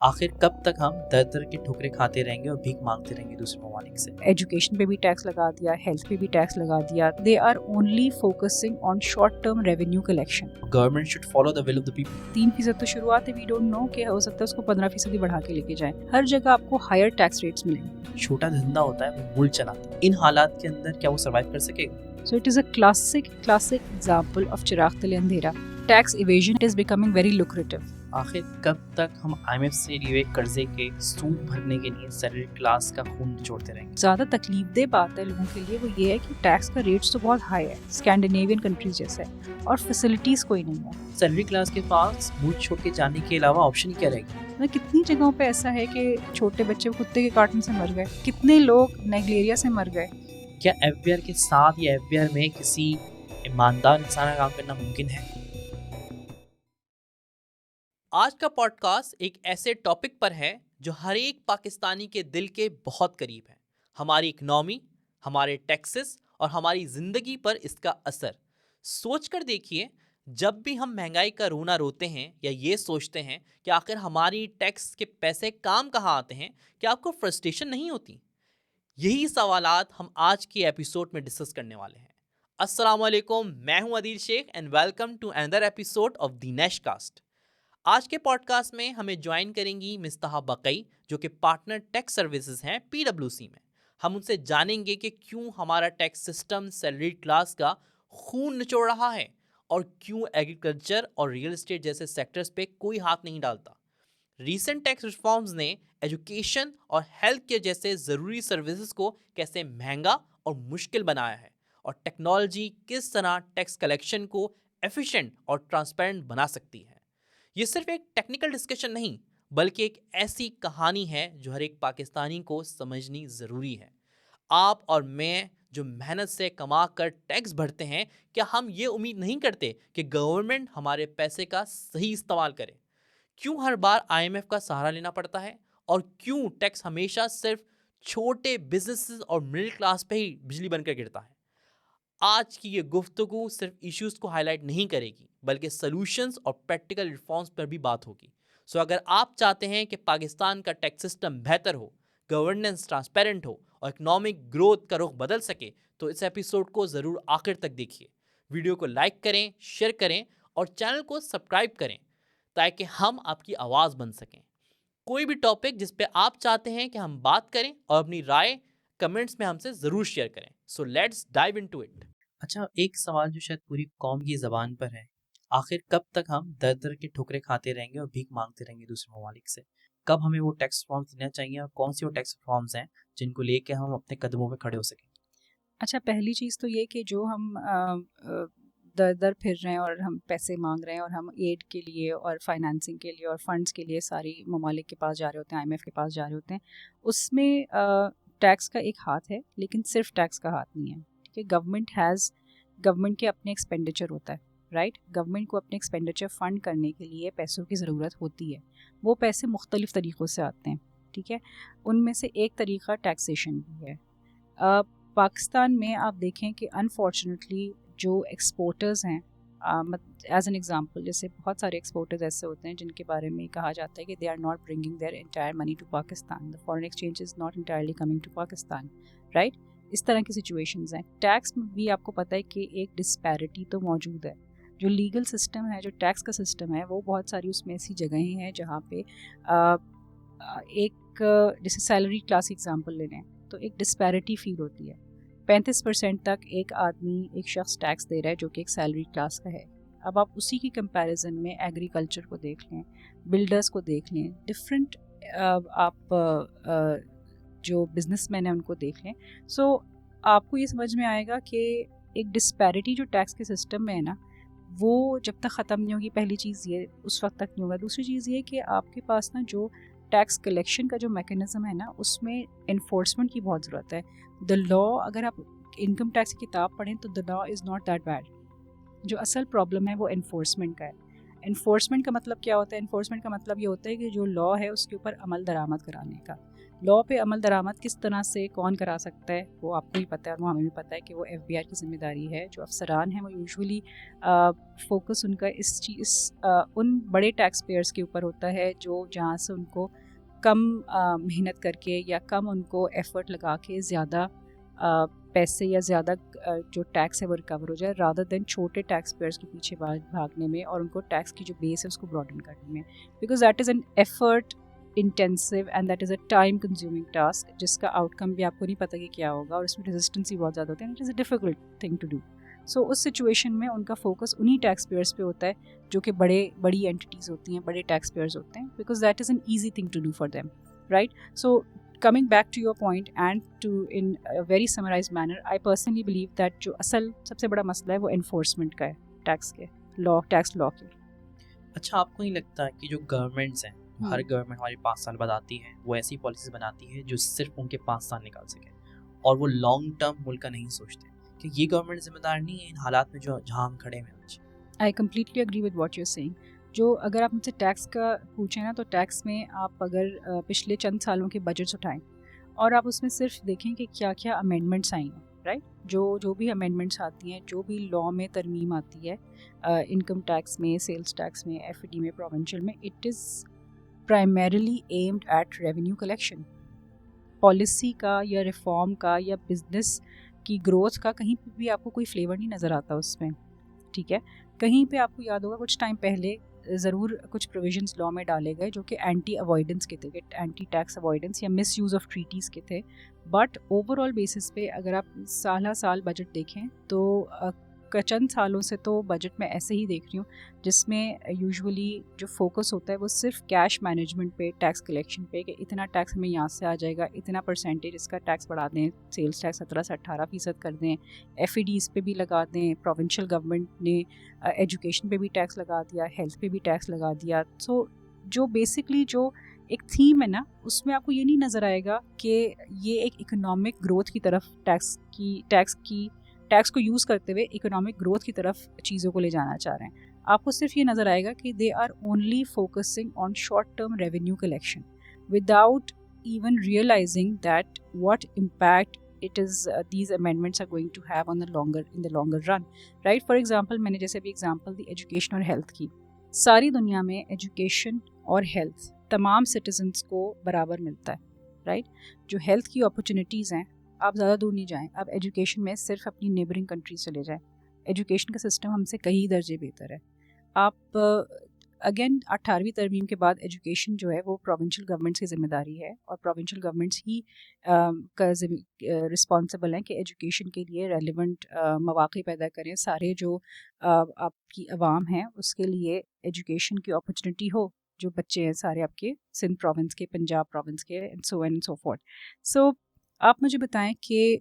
आखिर कब तक हम दर दर की ठोकरें खाते रहेंगे और भीख मांगते रहेंगे दूसरे ममालिक से। एजुकेशन पे भी टैक्स लगा दिया, हेल्थ पे भी टैक्स लगा दिया. They are only focusing on short term revenue collection. Government should follow the will of the people. 3% तो शुरुआत है, वी डोंट नो कि हो सकता है उसको 15% बढ़ा के लेके जाए. हर जगह आपको हायर टैक्स रेट्स मिलेंगे. छोटा धंधा होता है वो मूल चलाता है। इन हालात के अंदर क्या वो सर्वाइव कर सकेगा? So it is a classic example of चिराग तले अंधेरा. Tax evasion is becoming very lucrative. आखिर कब तक हम IMF से लिए कर्जे के सूद भरने के लिए सैलरी क्लास का खून निचोड़ते रहेंगे? ज़्यादा तकलीफदेह बात है लोगों के लिए वो ये है कि टैक्स का रेट्स तो बहुत हाई है, स्कैंडिनेवियन कंट्रीज जैसा है, और फैसिलिटीज़ कोई नहीं है. सैलरी क्लास के पास मुल्क छोड़ के जाने के अलावा ऑप्शन क्या रहेगी? मतलब कितनी जगहों पे ऐसा है कि छोटे बच्चे कुत्ते के काटने से मर गए, कितने लोग नाइजीरिया से मर गए. क्या FBR के साथ या FBR में किसी ईमानदार इंसान का काम करना मुमकिन है? आज का पॉडकास्ट एक ऐसे टॉपिक पर है जो हर एक पाकिस्तानी के दिल के बहुत करीब है. हमारी इकनॉमी, हमारे टैक्सेस और हमारी ज़िंदगी पर इसका असर. सोच कर देखिए, जब भी हम महंगाई का रोना रोते हैं या ये सोचते हैं कि आखिर हमारी टैक्स के पैसे काम कहाँ आते हैं, क्या आपको फ्रस्ट्रेशन नहीं होती? यही सवालात हम आज के एपिसोड में डिस्कस करने वाले हैं. अस्सलाम वालेकुम, मैं हूं Adeel Sheikh and welcome to another episode of the Nashcast. आज के पॉडकास्ट में हमें ज्वाइन करेंगी मिस्ताहा बकई, जो कि पार्टनर टैक्स सर्विसेज हैं PwC में. हम उनसे जानेंगे कि क्यों हमारा टैक्स सिस्टम सैलरी क्लास का खून निचोड़ रहा है और क्यों एग्रीकल्चर और रियल एस्टेट जैसे सेक्टर्स पे कोई हाथ नहीं डालता. रीसेंट टैक्स रिफॉर्म्स ने एजुकेशन और हेल्थ केयर जैसे ज़रूरी सर्विसेज को कैसे महंगा और मुश्किल बनाया है, और टेक्नोलॉजी किस तरह टैक्स कलेक्शन को एफिशिएंट और ट्रांसपेरेंट बना सकती है. ये सिर्फ एक टेक्निकल डिस्कशन नहीं, बल्कि एक ऐसी कहानी है जो हर एक पाकिस्तानी को समझनी ज़रूरी है. आप और मैं जो मेहनत से कमा कर टैक्स भरते हैं, क्या हम ये उम्मीद नहीं करते कि गवर्नमेंट हमारे पैसे का सही इस्तेमाल करे? क्यों हर बार IMF का सहारा लेना पड़ता है, और क्यों टैक्स हमेशा सिर्फ छोटे बिजनेसेस और मिडिल क्लास पे ही बिजली बनकर गिरता है? आज की ये गुफ्तगू सिर्फ इश्यूज को हाईलाइट नहीं करेगी, बल्कि सॉल्यूशंस और प्रैक्टिकल रिफॉर्म्स पर भी बात होगी. सो अगर आप चाहते हैं कि पाकिस्तान का टैक्स सिस्टम बेहतर हो, गवर्नेंस ट्रांसपेरेंट हो और इकोनॉमिक ग्रोथ का रुख बदल सके, तो इस एपिसोड को ज़रूर आखिर तक देखिए. वीडियो को लाइक करें, शेयर करें और चैनल को सब्सक्राइब करें, ताकि हम आपकी आवाज़ बन सकें. कोई भी टॉपिक जिस पे आप चाहते हैं कि हम बात करें, और अपनी राय कमेंट्स में हमसे ज़रूर शेयर करें. So let's dive into it. अच्छा, एक सवाल जो शायद पूरी कौम की ज़बान पर है, आखिर कब तक हम दर दर की ठोकरें खाते रहेंगे और भीख मांगते रहेंगे दूसरे ममालिक से? कब हमें वो टैक्स रिफॉर्म्स लेना चाहिए और कौन सी वो टैक्स रिफॉर्म्स हैं जिनको लेके हम अपने कदमों पे खड़े हो सकें? अच्छा, पहली चीज़ तो ये कि जो हम दर दर फिर रहे हैं और हम पैसे मांग रहे हैं और हम एड के लिए और फाइनेंसिंग के लिए और फंड्स के लिए सारी ममालिक के पास जा रहे होते हैं, IMF के पास जा रहे होते हैं, उसमें टैक्स का एक हाथ है, लेकिन सिर्फ टैक्स का हाथ नहीं है. ठीक है, गवर्नमेंट के अपने एक्सपेंडिचर होता है, राइट. गवर्नमेंट को अपने एक्सपेंडिचर फंड करने के लिए पैसों की ज़रूरत होती है. वो पैसे मुख्तलिफ़ तरीक़ों से आते हैं. ठीक है, उनमें से एक तरीक़ा टैक्सेशन भी है. पाकिस्तान में आप देखें कि अनफॉर्चुनेटली जो एक्सपोर्टर्स हैं, एज एन एग्जांपल, जैसे बहुत सारे एक्सपोर्टर्स ऐसे होते हैं जिनके बारे में कहा जाता है कि they are not bringing their entire money to Pakistan, the foreign exchange is not entirely coming to Pakistan, right. इस तरह की सिचुएशंस हैं. टैक्स में भी आपको पता है कि एक डिस्पैरिटी तो मौजूद है. जो लीगल सिस्टम है, जो टैक्स का सिस्टम है, वो बहुत सारी उसमें ऐसी जगहें हैं जहाँ पे एक जैसे सैलरी क्लास एग्जांपल ले लें तो एक डिस्पैरिटी फील होती है. 35% तक एक शख्स टैक्स दे रहा है जो कि एक सैलरी क्लास का है. अब आप उसी की कंपैरिजन में एग्रीकल्चर को देख लें, बिल्डर्स को देख लें, डिफरेंट आप जो बिजनेसमैन हैं उनको देख लें. सो आपको ये समझ में आएगा कि एक डिस्पैरिटी जो टैक्स के सिस्टम में है ना, वो जब तक ख़त्म नहीं होगी, पहली चीज़ ये उस वक्त तक नहीं होगा. दूसरी चीज़ ये कि आपके पास ना जो टैक्स कलेक्शन का जो मैकेनिज़्म है ना, उसमें इन्फोर्समेंट की बहुत ज़रूरत है. द लॉ, अगर आप इनकम टैक्स की किताब पढ़ें तो the law is not that bad. जो असल प्रॉब्लम है वो इन्फोर्समेंट का है. इन्फोर्समेंट का मतलब क्या होता है? इन्फोर्समेंट का मतलब ये होता है कि जो लॉ है उसके ऊपर अमल दरामद कराने का। लॉ पे अमल दरामद किस तरह से कौन करा सकता है वो आपको भी पता है और वो हमें भी पता है कि वो FBI की जिम्मेदारी है। जो अफसरान हैं वो यूजुअली फोकस उनका इस चीज़ उन बड़े टैक्स पेयर्स के ऊपर होता है जो जहाँ से उनको कम मेहनत करके या कम उनको एफर्ट लगा के ज़्यादा पैसे या ज़्यादा जो टैक्स है वो रिकवर हो जाए, रादर देन छोटे टैक्स पेयर्स के पीछे भागने में और उनको टैक्स की जो बेस है उसको ब्रॉडन करने में, because that is an effort intensive and that is a time consuming task जिसका आउटकम भी आपको नहीं पता कि क्या होगा और इसमें रेजिस्टेंस ही बहुत ज़्यादा होती है। It is a difficult thing to do. So उस सिचुएशन में उनका फोकस उन्हीं टैक्स पेयर्स पे होता है जो कि बड़ी एंटिटीज़ होती हैं, बड़े टैक्स पेयर्स होते हैं, because that is an easy thing to do for them, right? So coming back to your point and to in a very summarized manner, I personally believe that जो असल सबसे बड़ा मसला है वो enforcement का है, टैक्स लॉ के। अच्छा, आपको नहीं लगता कि जो गवर्नमेंट्स हैं, हर गवर्नमेंट हमारी 5 साल बाद आती है, वो ऐसी पॉलिसीज बनाती है जो सिर्फ उनके 5 साल निकाल सके और वो लॉन्ग टर्म मुल्क का नहीं सोचते कि ये गवर्नमेंट जिम्मेदार नहीं है इन हालात में जो जहाँ हम खड़े हैं आज। I completely agree with what you're saying. जो अगर आप मुझसे टैक्स का पूछें ना, तो टैक्स में आप अगर पिछले चंद सालों के बजट्स उठाएं और आप उसमें सिर्फ देखें कि क्या क्या अमेंडमेंट्स आई हैं, राइट? जो भी अमेंडमेंट्स आती हैं, जो भी लॉ में तरमीम आती है, इनकम टैक्स में, सेल्स टैक्स में, FD में, प्रोविंशियल में, it is primarily aimed at revenue collection. Policy का या रिफॉर्म का या बिजनेस की ग्रोथ का कहीं पर भी आपको कोई फ्लेवर नहीं नज़र आता उसमें, ठीक है? कहीं पे आपको याद होगा कुछ टाइम पहले ज़रूर कुछ प्रोविजंस लॉ में डाले गए जो कि एंटी अवॉइडेंस के थे, एंटी टैक्स अवॉइडेंस या मिस यूज़ ऑफ ट्रीटीज़ के थे। बट ओवरऑल बेसिस पे अगर आप साल बजट देखें तो चंद सालों से तो बजट में ऐसे ही देख रही हूँ जिसमें यूजुअली जो फोकस होता है वो सिर्फ कैश मैनेजमेंट पे, टैक्स कलेक्शन पे, कि इतना टैक्स हमें यहाँ से आ जाएगा, इतना परसेंटेज इसका टैक्स बढ़ा दें, सेल्स टैक्स 17 से 18% कर दें, FEDs पे भी लगा दें, प्रोविंशियल गवर्नमेंट ने एजुकेशन पे भी टैक्स लगा दिया, हेल्थ पे भी टैक्स लगा दिया। सो जो बेसिकली जो एक थीम है ना, उसमें आपको ये नहीं नज़र आएगा कि ये एक इकोनॉमिक ग्रोथ की तरफ टैक्स को यूज़ करते हुए इकोनॉमिक ग्रोथ की तरफ चीज़ों को ले जाना चाह रहे हैं। आपको सिर्फ ये नज़र आएगा कि they are only focusing on short term revenue collection without even realizing that what impact it is these amendments are going to have in the longer run, right? For example, मैंने जैसे भी एग्जांपल दी education और health की, सारी दुनिया में education और health तमाम सिटीजन्स को बराबर मिलता है, राइट? जो हेल्थ की अपॉर्चुनिटीज़ हैं, आप ज़्यादा दूर नहीं जाएं, आप एजुकेशन में सिर्फ अपनी नेबरिंग कंट्रीज चले जाएं, एजुकेशन का सिस्टम हमसे कई दर्जे बेहतर है। आप अगेन 18वीं तरमीम के बाद एजुकेशन जो है वो प्रोविंशियल गवर्नमेंट्स की ज़िम्मेदारी है और प्रोविंशियल गवर्नमेंट्स ही रिस्पॉन्सिबल हैं कि एजुकेशन के लिए रेलिवेंट मौक़े पैदा करें, सारे जो आपकी आवाम है उसके लिए एजुकेशन की अपॉर्चुनिटी हो, जो बच्चे हैं सारे आपके सिंध प्रोविंस के, पंजाब प्रोविंस के, एंड सो फोर्थ। सो आप मुझे बताएं कि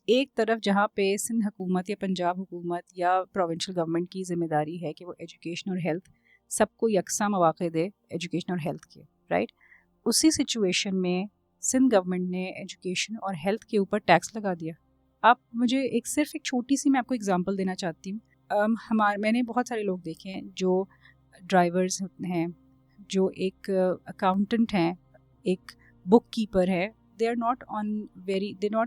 एक तरफ जहाँ पे सिंध हुकूमत या पंजाब हुकूमत या प्रोविंशियल गवर्नमेंट की ज़िम्मेदारी है कि वो एजुकेशन और हेल्थ सबको यकसा मौक़े दे एजुकेशन और हेल्थ के, राइट? उसी सिचुएशन में सिंध गवर्नमेंट ने एजुकेशन और हेल्थ के ऊपर टैक्स लगा दिया। आप मुझे सिर्फ एक छोटी सी मैं आपको एग्जांपल देना चाहती हूँ। मैंने बहुत सारे लोग देखे हैं जो ड्राइवर्स हैं, जो एक अकाउंटेंट हैं, एक बुक कीपर है, they not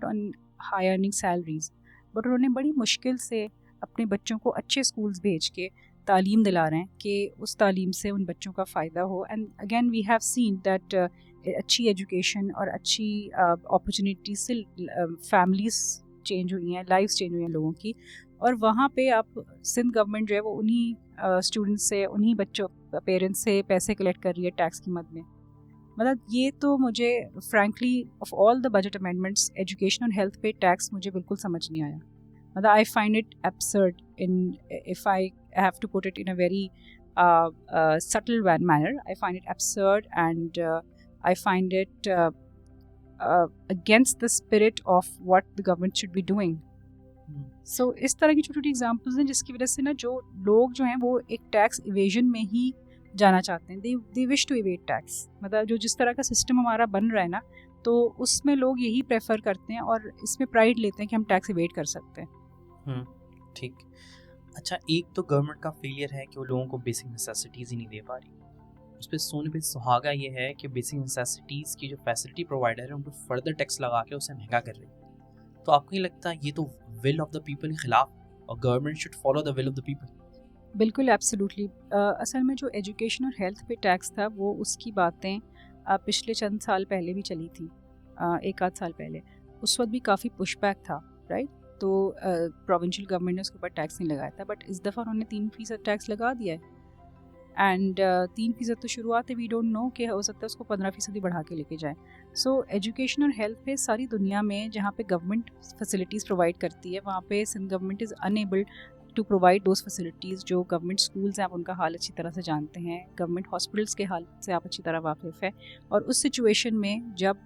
on high earning salaries, but उन्होंने बड़ी मुश्किल से अपने बच्चों को अच्छे स्कूल्स भेज के तालीम दिला रहे हैं कि उस तालीम से उन बच्चों का फ़ायदा हो। And again we have seen that अच्छी एजुकेशन और अच्छी अपॉर्चुनिटीज से फैमिलीज चेंज हुई हैं, लाइफ्स चेंज हुई हैं लोगों की। और वहाँ पे आप सिंध गवर्नमेंट जो है वो उन्हीं स्टूडेंट्स से, उन्हीं बच्चों पेरेंट्स से पैसे कलेक्ट कर रही है टैक्स की मद में। मतलब ये तो मुझे frankly of all the budget amendments education और हेल्थ पे टैक्स मुझे बिल्कुल समझ नहीं आया। मतलब I find it absurd if I have to put it in a very subtle manner. I find it absurd and I find it against the spirit of what the government should be doing. So इस तरह की छोटी-छोटी examples हैं जिसकी वजह से ना जो लोग जो हैं वो एक टैक्स इवेजन में ही जाना चाहते हैं। they wish to evade tax. मतलब जो जिस तरह का सिस्टम हमारा बन रहा है ना, तो उसमें लोग यही प्रेफर करते हैं और इसमें प्राइड लेते हैं कि हम टैक्स इवेड कर सकते हैं। ठीक। अच्छा, एक तो गवर्नमेंट का फेलियर है कि वो लोगों को बेसिक नेसेसिटीज़ ही नहीं दे पा रही। उस पर सोने पे सुहागा ये है कि बेसिक नेसेसिटीज़ की जो फैसिलिटी प्रोवाइडर है उन पर फर्दर टैक्स लगा के उसे महंगा कर रही है। तो आपको नहीं लगता ये तो विल ऑफ द पीपल के खिलाफ, और government should follow the will of the people? बिल्कुल, एब्सोल्युटली। असल में जो एजुकेशन और हेल्थ पे टैक्स था वो उसकी बातें पिछले चंद साल पहले भी चली थी, एक आध साल पहले। उस वक्त भी काफ़ी पुशबैक था, राइट? तो प्रोविंशियल गवर्नमेंट ने उसके ऊपर टैक्स नहीं लगाया था, बट इस दफ़ा उन्होंने 3% टैक्स लगा दिया है। एंड 3% तो शुरुआत है, वी डोंट नो कि हो सकता है उसको 15% ही बढ़ा के लेके जाएं। सो एजुकेशन और हेल्थ पे सारी दुनिया में जहाँ पे गवर्नमेंट फैसिलिटीज़ प्रोवाइड करती है वहाँ पे Sindh government is unable to provide those facilities. जो गवर्नमेंट स्कूल्स हैं आप उनका हाल अच्छी तरह से जानते हैं, गवर्नमेंट हॉस्पिटल्स के हाल से आप अच्छी तरह वाकिफ़ है। और उस सिचुएशन में जब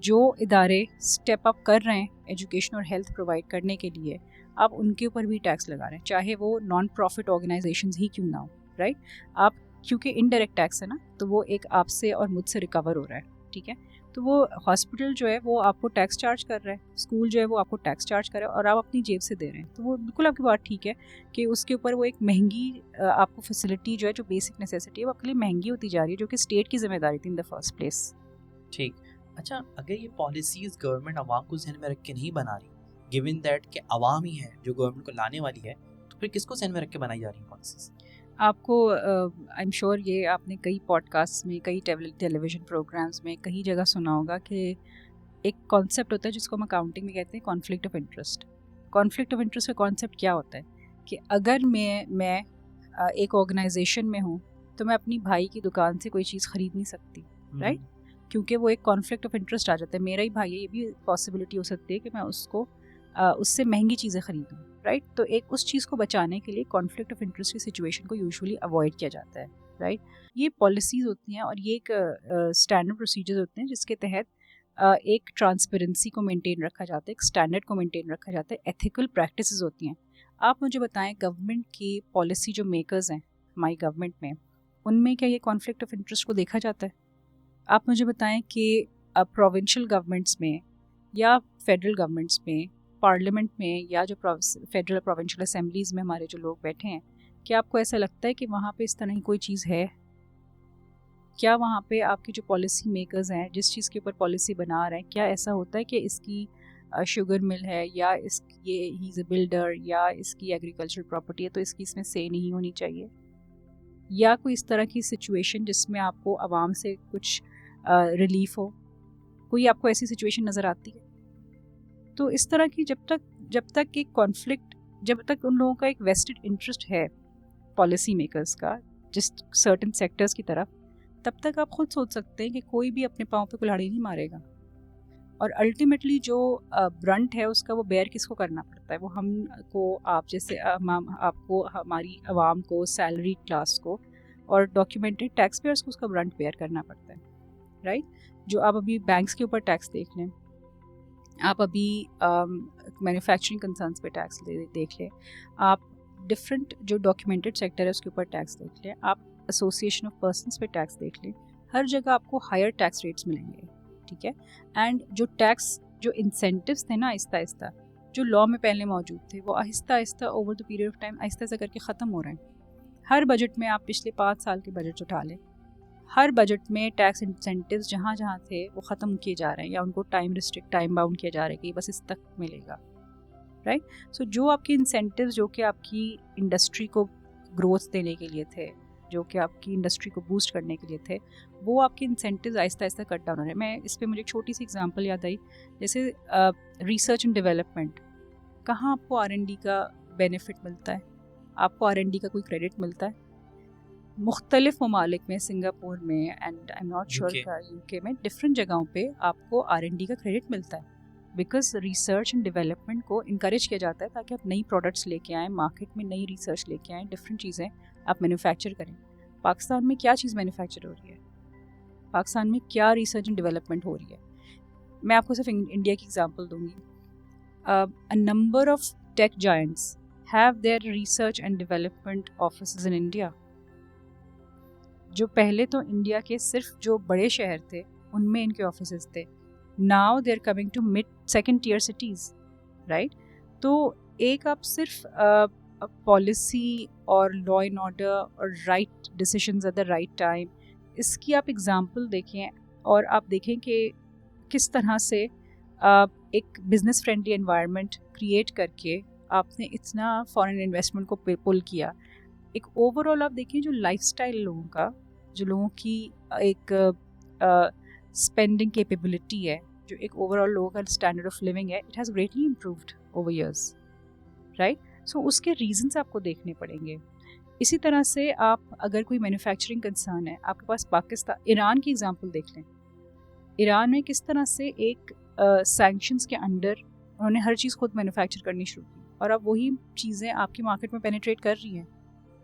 जो इदारे स्टेप अप कर रहे हैं एजुकेशन और हेल्थ प्रोवाइड करने के लिए, आप उनके ऊपर भी टैक्स लगा रहे हैं, चाहे वो नॉन प्रॉफिट ऑर्गेनाइजेशंस ही क्यों ना हो, राइट? आप क्योंकि इनडायरेक्ट टैक्स है ना, तो वो एक आपसे और मुझसे रिकवर हो रहा है, ठीक है? तो वो हॉस्पिटल जो है वो आपको टैक्स चार्ज कर रहा है, स्कूल जो है वो आपको टैक्स चार्ज कर रहा है और आप अपनी जेब से दे रहे हैं। तो वो बिल्कुल आपकी बात ठीक है कि उसके ऊपर वो एक महंगी आपको फैसिलिटी जो है, जो बेसिक नेसेसिटी है, वो आपके लिए महंगी होती जा रही है, जो कि स्टेट की जिम्मेदारी थी इन द फर्स्ट प्लेस। ठीक। अच्छा, अगर ये पॉलिसीज़ गवर्नमेंट आवाम को ज़हन में रख के नहीं बना रही, गिवन दैट कि आवाम ही है जो गवर्नमेंट को लाने वाली है, तो फिर किसको ज़हन में रख के बनाई जा रही है पॉलिसीज़? आपको आई एम श्योर ये आपने कई पॉडकास्ट में, कई टेलीविज़न प्रोग्राम्स में, कई जगह सुना होगा कि एक कॉन्सेप्ट होता है जिसको हम अकाउंटिंग में कहते हैं conflict of interest. Conflict of interest का कॉन्सेप्ट क्या होता है कि अगर मैं एक ऑर्गेनाइजेशन में हूँ तो मैं अपनी भाई की दुकान से कोई चीज़ ख़रीद नहीं सकती, राइट? क्योंकि वो एक कॉन्फ्लिक्ट ऑफ इंटरेस्ट आ जाता है। मेरा ही भाई है, ये भी पॉसिबिलिटी हो सकती है कि मैं उसको उससे महंगी चीज़ें ख़रीदूँ, राइट? तो एक उस चीज़ को बचाने के लिए कॉन्फ्लिक्ट ऑफ इंटरेस्ट की सिचुएशन को यूजुअली अवॉइड किया जाता है, राइट? ये पॉलिसीज़ होती हैं और ये एक स्टैंडर्ड प्रोसीजर्स होते हैं जिसके तहत एक ट्रांसपेरेंसी को मेंटेन रखा जाता है, एक स्टैंडर्ड को मेंटेन रखा जाता है, एथिकल प्रैक्टिसेस होती हैं। आप मुझे बताएं, गवर्नमेंट की पॉलिसी जो मेकर्स हैं हमारी गवर्नमेंट में, उनमें क्या ये कॉन्फ्लिक्ट ऑफ इंटरेस्ट को देखा जाता है? आप मुझे बताएं कि प्रोविंशियल गवर्नमेंट्स में या फेडरल गवर्नमेंट्स में, पार्लियामेंट में, या जो फेडरल प्रोविंशियल असेंबलीज़ में हमारे जो लोग बैठे हैं, क्या आपको ऐसा लगता है कि वहाँ पे इस तरह की कोई चीज़ है? क्या वहाँ पे आपकी जो पॉलिसी मेकर्स हैं, जिस चीज़ के ऊपर पॉलिसी बना रहे हैं, क्या ऐसा होता है कि इसकी शुगर मिल है या ये ही इज़ अ बिल्डर या इसकी एग्रीकल्चरल प्रॉपर्टी है तो इसकी इसमें से नहीं होनी चाहिए? या कोई इस तरह की सिचुएशन जिसमें आपको आवाम से कुछ रिलीफ हो, कोई आपको ऐसी सिचुएशन नज़र आती है? तो इस तरह की जब तक एक कॉन्फ्लिक्ट, जब तक उन लोगों का एक वेस्टेड इंटरेस्ट है पॉलिसी मेकर्स का जिस सर्टेन सेक्टर्स की तरफ, तब तक आप खुद सोच सकते हैं कि कोई भी अपने पाँव पे कुल्हाड़ी नहीं मारेगा। और अल्टीमेटली जो ब्रंट है उसका वो बेयर किसको करना पड़ता है? वो हमको, आप जैसे आपको, हमारी आवाम को, सैलरी क्लास को और डॉक्यूमेंटेड टैक्स पेयर्स को उसका ब्रंट बेयर करना पड़ता है, राइट? जो आप अभी बैंक्स के ऊपर टैक्स देख लें, आप अभी मैन्युफैक्चरिंग कंसर्न्स पे टैक्स देख लें, आप डिफरेंट जो डॉक्यूमेंटेड सेक्टर है उसके ऊपर टैक्स देख लें, आप एसोसिएशन ऑफ पर्सनस पे टैक्स देख लें, हर जगह आपको हायर टैक्स रेट्स मिलेंगे, ठीक है? एंड जो टैक्स, जो इंसेंटिव्स थे ना आहिस्ता आहिस्ता, जो लॉ में पहले मौजूद थे, वो Aahista Aahista over the period of time Aahista Aahista करके ख़त्म हो रहे हैं। हर बजट में आप पिछले 5 साल के बजट उठा लें, हर बजट में टैक्स इंसेंटिव्स जहाँ जहाँ थे वो ख़त्म किए जा रहे हैं या उनको टाइम बाउंड किया जा रहा है कि बस इस तक मिलेगा, राइट? सो जो आपके इंसेंटिव्स, जो कि आपकी इंडस्ट्री को ग्रोथ देने के लिए थे, जो कि आपकी इंडस्ट्री को बूस्ट करने के लिए थे, वो आपके incentives Aahista Aahista cut down हो रहे हैं। मैं इस पर मुझे एक छोटी सी एग्जांपल याद आई, जैसे रिसर्च एंड डेवलपमेंट, कहाँ आपको R&D का बेनिफिट मिलता है? आपको R&D का कोई क्रेडिट मिलता है? मुख्तलिफ ममालिक में, सिंगापुर में and I am not sure UK में, डिफरेंट जगहों पे आपको R&D का क्रेडिट मिलता है, बिकॉज रिसर्च एंड डेवलपमेंट को इनकरेज किया जाता है ताकि आप नई प्रोडक्ट्स लेके आएँ, मार्केट में नई रिसर्च लेके आएँ, डिफरेंट चीज़ें आप मैन्युफैक्चर करें। पाकिस्तान में क्या चीज़ मैन्युफैक्चर हो रही है? पाकिस्तान में क्या रिसर्च एंड डेवलपमेंट हो रही है? मैं आपको सिर्फ इंडिया की एग्जांपल दूंगी। A number of tech giants have their research and development offices in India. जो पहले तो इंडिया के सिर्फ जो बड़े शहर थे उनमें इनके ऑफिसेज थे, now they are coming to mid second tier cities, right? तो एक आप सिर्फ पॉलिसी और लॉ एंड ऑर्डर और right decisions at the right time, इसकी आप एग्जांपल देखें और आप देखें कि किस तरह से एक बिजनेस फ्रेंडली एनवायरनमेंट क्रिएट करके आपने इतना फॉरेन इन्वेस्टमेंट को पुल किया। एक ओवरऑल आप देखें जो लाइफस्टाइल लोगों का, जो लोगों की एक स्पेंडिंग कैपेबिलिटी है, जो एक ओवरऑल लोगों का स्टैंडर्ड ऑफ लिविंग है, it has greatly improved over years, right. So उसके रीजंस आपको देखने पड़ेंगे। इसी तरह से आप अगर कोई मैन्युफैक्चरिंग कंसर्न है, आपके पास पाकिस्तान, ईरान की एग्जांपल देख लें। ईरान में किस तरह से एक सैंक्शंस के अंडर उन्होंने हर चीज़ खुद मैन्युफैक्चर करनी शुरू की और अब वही चीज़ें आपकी मार्केट में पेनिट्रेट कर रही हैं।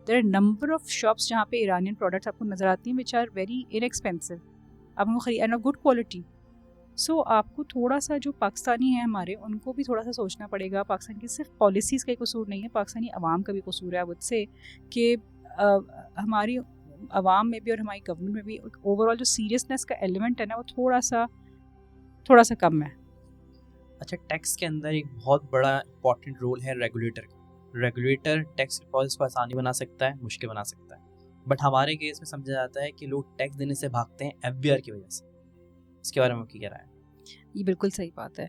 There are number of shops जहाँ पे ईरानियन प्रोडक्ट्स आपको नज़र आती हैं विच आर वेरी इनएक्सपेंसिव, आप उनको खरीद एंड ऑफ गुड क्वालिटी। सो आपको थोड़ा सा जो पाकिस्तानी हैं हमारे, उनको भी थोड़ा सा सोचना पड़ेगा। पाकिस्तान की सिर्फ पॉलिसीज़ का कसूर नहीं है, पाकिस्तानी अवाम का भी कसूर है। आई वुड से कि हमारी अवाम में भी और हमारी गवर्नमेंट में भी ओवरऑल जो सीरियसनेस का एलिमेंट है ना, वो थोड़ा सा कम है। अच्छा, टैक्स के अंदर एक बहुत बड़ा इंपॉर्टेंट रोल है रेगुलेटर का। रेगुलेटर टैक्स के प्रोसेस को आसानी बना सकता है, मुश्किल बना सकता है, बट हमारे केस में समझा जाता है कि लोग टैक्स देने से भागते हैं FBR की वजह से। इसके बारे में क्या राय है? ये बिल्कुल सही बात है।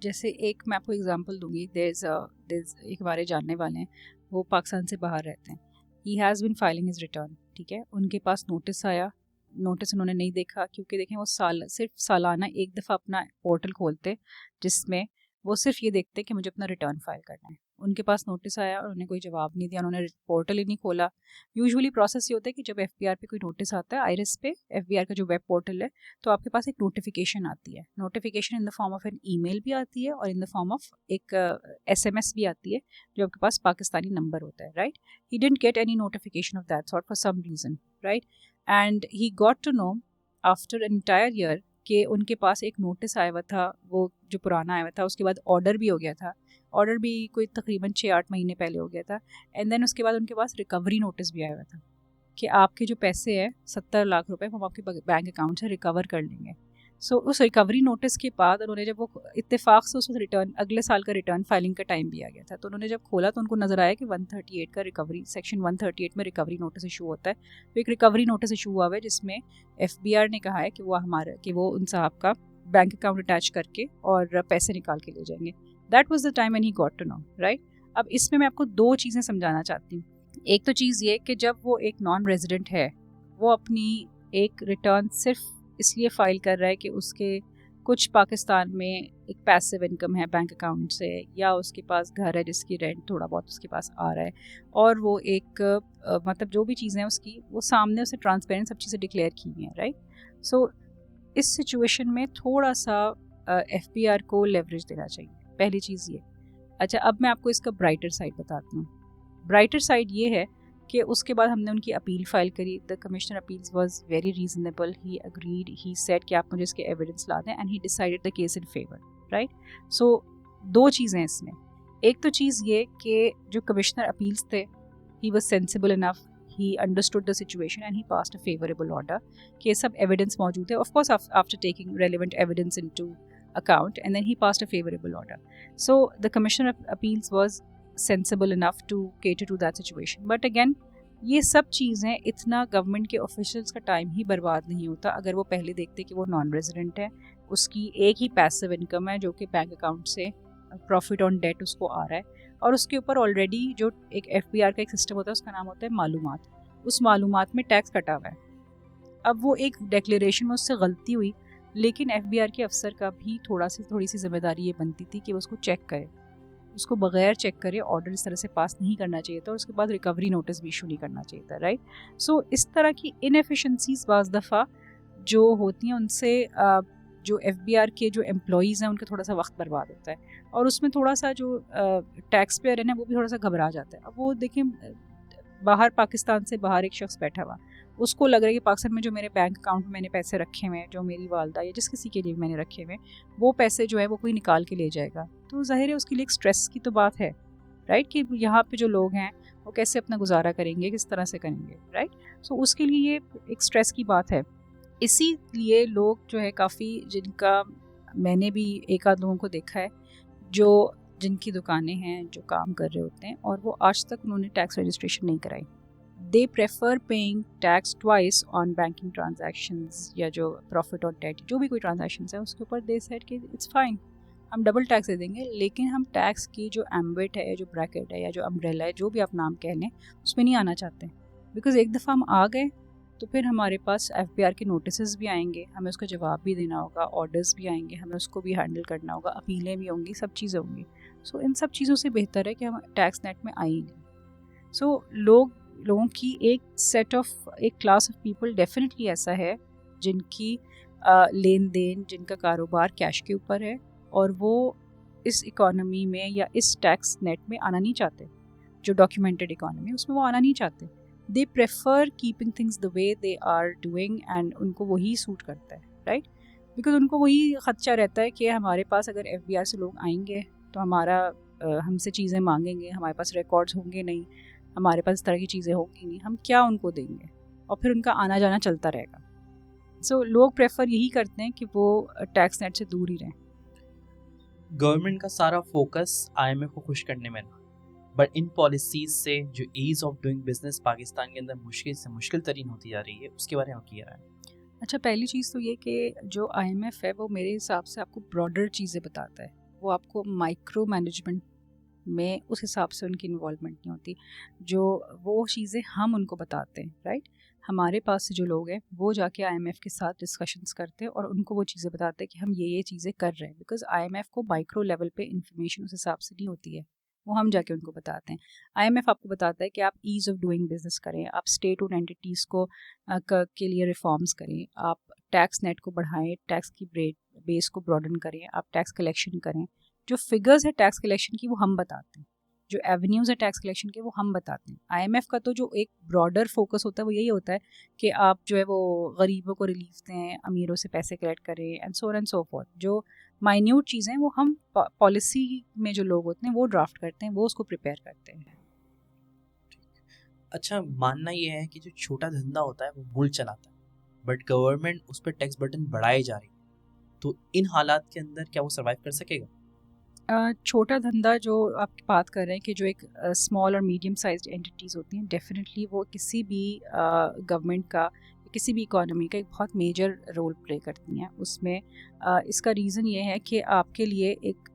जैसे एक मैं आपको एग्जांपल दूंगी। देयर एक हमारे जानने वाले हैं, वो पाकिस्तान से बाहर रहते हैं। He has been filing his return, ठीक है। उनके पास नोटिस आया, नोटिस उन्होंने नहीं देखा, क्योंकि देखें वो सिर्फ सालाना एक दफ़ा अपना पोर्टल खोलते जिसमें वो सिर्फ ये देखते कि मुझे अपना रिटर्न फाइल करना है। उनके पास नोटिस आया और उन्हें कोई जवाब नहीं दिया, उन्होंने पोर्टल ही नहीं खोला। यूजुअली प्रोसेस ये होता है कि जब FBR पे कोई नोटिस आता है, आईरिस पे FBR का जो वेब पोर्टल है, तो आपके पास एक नोटिफिकेशन आती है। Notification in the form of an email भी आती है और इन द फॉर्म ऑफ एक SMS भी आती है जो आपके पास पाकिस्तानी नंबर होता है, right. He didn't get any notification of that sort for some reason, right. And he got to know after an entire year कि उनके पास एक नोटिस आया हुआ था, वो जो पुराना आया हुआ था, उसके बाद ऑर्डर भी हो गया था। ऑर्डर भी कोई तकरीबन 6-8 महीने पहले हो गया था। एंड देन उसके बाद उनके पास रिकवरी नोटिस भी आया हुआ था कि आपके जो पैसे हैं 70 लाख रुपए हम आपके बैंक अकाउंट से रिकवर कर लेंगे। सो उस रिकवरी नोटिस के बाद उन्होंने जब वो इत्तेफाक से उस रिटर्न, अगले साल का रिटर्न फाइलिंग का टाइम भी आ गया था, तो उन्होंने जब खोला तो उनको नज़र आया कि 138 का रिकवरी, सेक्शन 138 में रिकवरी नोटिस इशू होता है। तो एक रिकवरी नोटिस इशू हुआ है जिसमें FBR ने कहा है कि वो उन साहब का बैंक अकाउंट अटैच करके और पैसे निकाल के ले जाएंगे। That was the time when he got to know, right. अब इसमें मैं आपको 2 चीज़ें समझाना चाहती हूँ। एक तो चीज़ ये कि जब वो एक नॉन रेजिडेंट है, वो अपनी एक रिटर्न सिर्फ इसलिए फ़ाइल कर रहा है कि उसके कुछ पाकिस्तान में एक पैसिव इनकम है बैंक अकाउंट से, या उसके पास घर है जिसकी रेंट थोड़ा बहुत उसके पास आ रहा है, और वो एक मतलब जो भी चीज़ें हैं उसकी वो सामने उसे ट्रांसपेरेंट सब चीज़ें डिक्लेयर की हुई हैं, राइट। सो इस सिचुएशन में थोड़ा सा FBR को लेवरेज देना चाहिए, पहली चीज़ ये। अच्छा, अब मैं आपको इसका ब्राइटर साइड बताती हूँ। ब्राइटर साइड ये है कि उसके बाद हमने उनकी अपील फाइल करी। The commissioner appeals was very reasonable, he agreed, he said कि आप मुझे इसके एविडेंस ला दें, and he decided the case in favour, right. So 2 चीज़ें हैं इसमें। एक तो चीज़ ये कि जो कमिश्नर अपील्स थे, he was sensible enough, he understood the situation and he passed a favourable order कि सब एविडेंस मौजूद है, of course after taking relevant evidence into account, and then he passed a favorable order. So the commissioner of appeals was sensible enough to cater to that situation. But again, ये सब चीज़ें इतना government के officials का time ही बर्बाद नहीं होता अगर वो पहले देखते कि वो नॉन रेजिडेंट है, उसकी एक ही पैसिव इनकम है जो कि बैंक अकाउंट से प्रॉफिट ऑन डेट उसको आ रहा है, और उसके ऊपर ऑलरेडी जो एक FBR का एक सिस्टम होता है उसका नाम होता है मालूमात, उस मालूमात में टैक्स कटा हुआ है। अब वो एक डिक्लेरेशन में उससे गलती हुई, लेकिन FBR के अफसर का भी थोड़ी सी जिम्मेदारी ये बनती थी कि वो उसको चेक करे, उसको बगैर चेक करे ऑर्डर इस तरह से पास नहीं करना चाहिए था, और उसके बाद रिकवरी नोटिस भी इशू नहीं करना चाहिए था, राइट। सो इस तरह की इनएफिशिएंसीज बाज़ दफ़ा जो होती हैं उनसे जो FBR के जो एम्प्लॉयज़ हैं उनका थोड़ा सा वक्त बर्बाद होता है, और उसमें थोड़ा सा जो टैक्स पेयर है ना वो भी थोड़ा सा घबरा जाता है। अब वो देखें, बाहर पाकिस्तान से बाहर एक शख्स बैठा हुआ, उसको लग रहा है कि पाकिस्तान में जो मेरे बैंक अकाउंट में मैंने पैसे रखे हुए हैं, जो मेरी वालदा या जिस किसी के लिए मैंने रखे हुए हैं, वो पैसे जो है वो कोई निकाल के ले जाएगा, तो ज़ाहिर है उसके लिए एक स्ट्रेस की तो बात है, राइट, कि यहाँ पे जो लोग हैं वो कैसे अपना गुजारा करेंगे, किस तरह से करेंगे, राइट। सो उसके लिए ये एक स्ट्रेस की बात है। इसीलिए लोग जो है काफ़ी, जिनका मैंने भी एक आध लोगों को देखा है, जो जिनकी दुकानें हैं, जो काम कर रहे होते हैं और वो आज तक उन्होंने टैक्स रजिस्ट्रेशन नहीं कराई। They prefer paying tax twice on banking transactions या जो प्रॉफिट और डेट जो भी कोई ट्रांजैक्शंस है उसके ऊपर दे सेड कि इट्स फाइन, हम डबल टैक्स दे देंगे, लेकिन हम टैक्स की जो एम्बिट है, जो ब्रैकेट है या जो अम्ब्रेला है, जो भी आप नाम कह लें, उसमें नहीं आना चाहते। बिकॉज एक दफ़ा हम आ गए तो फिर हमारे पास FBR के नोटिस भी आएंगे, हमें उसका जवाब भी देना होगा, ऑर्डर्स भी आएंगे, हमें उसको भी हैंडल करना होगा, अपीलें भी होंगी, सब चीज़ें होंगी। सो इन सब चीज़ों से बेहतर है कि हम टैक्स नेट में आए ही नहीं। सो लोगों की एक सेट ऑफ, एक क्लास ऑफ पीपल डेफिनेटली ऐसा है जिनकी लेन देन, जिनका कारोबार कैश के ऊपर है और वो इस इकोनॉमी में या इस टैक्स नेट में आना नहीं चाहते, जो डॉक्यूमेंटेड इकोनॉमी है उसमें वो आना नहीं चाहते। They prefer keeping things the way they are doing and उनको वही सूट करता है, राइट? बिकॉज उनको वही खदशा रहता है कि हमारे पास अगर FBR से लोग आएंगे तो हमसे चीज़ें मांगेंगे, हमारे पास रिकॉर्ड्स होंगे नहीं, हमारे पास इस तरह की चीज़ें होंगी नहीं, हम क्या उनको देंगे, और फिर उनका आना जाना चलता रहेगा। सो लोग प्रेफर यही करते हैं कि वो टैक्स नेट से दूर ही रहें। गवर्नमेंट का सारा फोकस IMF को खुश करने में ना, बट इन पॉलिसीज से जो ease of doing business Pakistan के अंदर मुश्किल से मुश्किल तरीन होती जा रही है, उसके बारे में क्या है? अच्छा, पहली चीज़ तो ये कि जो IMF है वो मेरे हिसाब से आपको ब्रॉडर चीज़ें बताता है, वो आपको माइक्रो मैनेजमेंट में उस हिसाब से उनकी इन्वॉल्वमेंट नहीं होती। जो वो चीज़ें हम उनको बताते हैं, राइट? हमारे पास से जो लोग हैं वो जाके IMF के साथ डिस्कशंस करते हैं और उनको वो चीज़ें बताते हैं कि हम ये चीज़ें कर रहे हैं, बिकॉज IMF को माइक्रो लेवल पे इंफॉर्मेशन उस हिसाब से नहीं होती है, वो हम जाके उनको बताते हैं। IMF आपको बताता है कि आप ईज़ ऑफ डूइंग बिजनेस करें, आप स्टेट ओन एंटिटीज़ को के लिए रिफॉर्म्स करें, आप टैक्स नेट को बढ़ाएं, टैक्स की बेस को ब्रॉडन करें, आप टैक्स कलेक्शन करें। जो फिगर्स है टैक्स कलेक्शन की वो हम बताते हैं, जो एवेन्यूज़ है टैक्स कलेक्शन के वो हम बताते हैं। IMF का तो जो एक ब्रॉडर फोकस होता है वो यही होता है कि आप जो है वो गरीबों को रिलीफ दें, अमीरों से पैसे कलेक्ट करें एंड सो फोर्थ। जो माइन्यूट चीज़ें वो हम पॉलिसी में जो लोग होते हैं वो ड्राफ्ट करते हैं, वो उसको प्रिपेयर करते हैं। अच्छा, मानना ये है कि जो छोटा धंधा होता है वो मुल्क चलाता है, बट गवर्नमेंट उस पर टैक्स बर्डन बढ़ाए जा रही है, तो इन हालात के अंदर क्या वो सर्वाइव कर सकेगा? छोटा धंधा जो आप बात कर रहे हैं कि जो एक स्मॉल और मीडियम साइज्ड एंटिटीज़ होती हैं, डेफिनेटली वो किसी भी गवर्नमेंट का, किसी भी इकोनॉमी का एक बहुत मेजर रोल प्ले करती हैं उसमें। इसका रीज़न ये है कि आपके लिए एक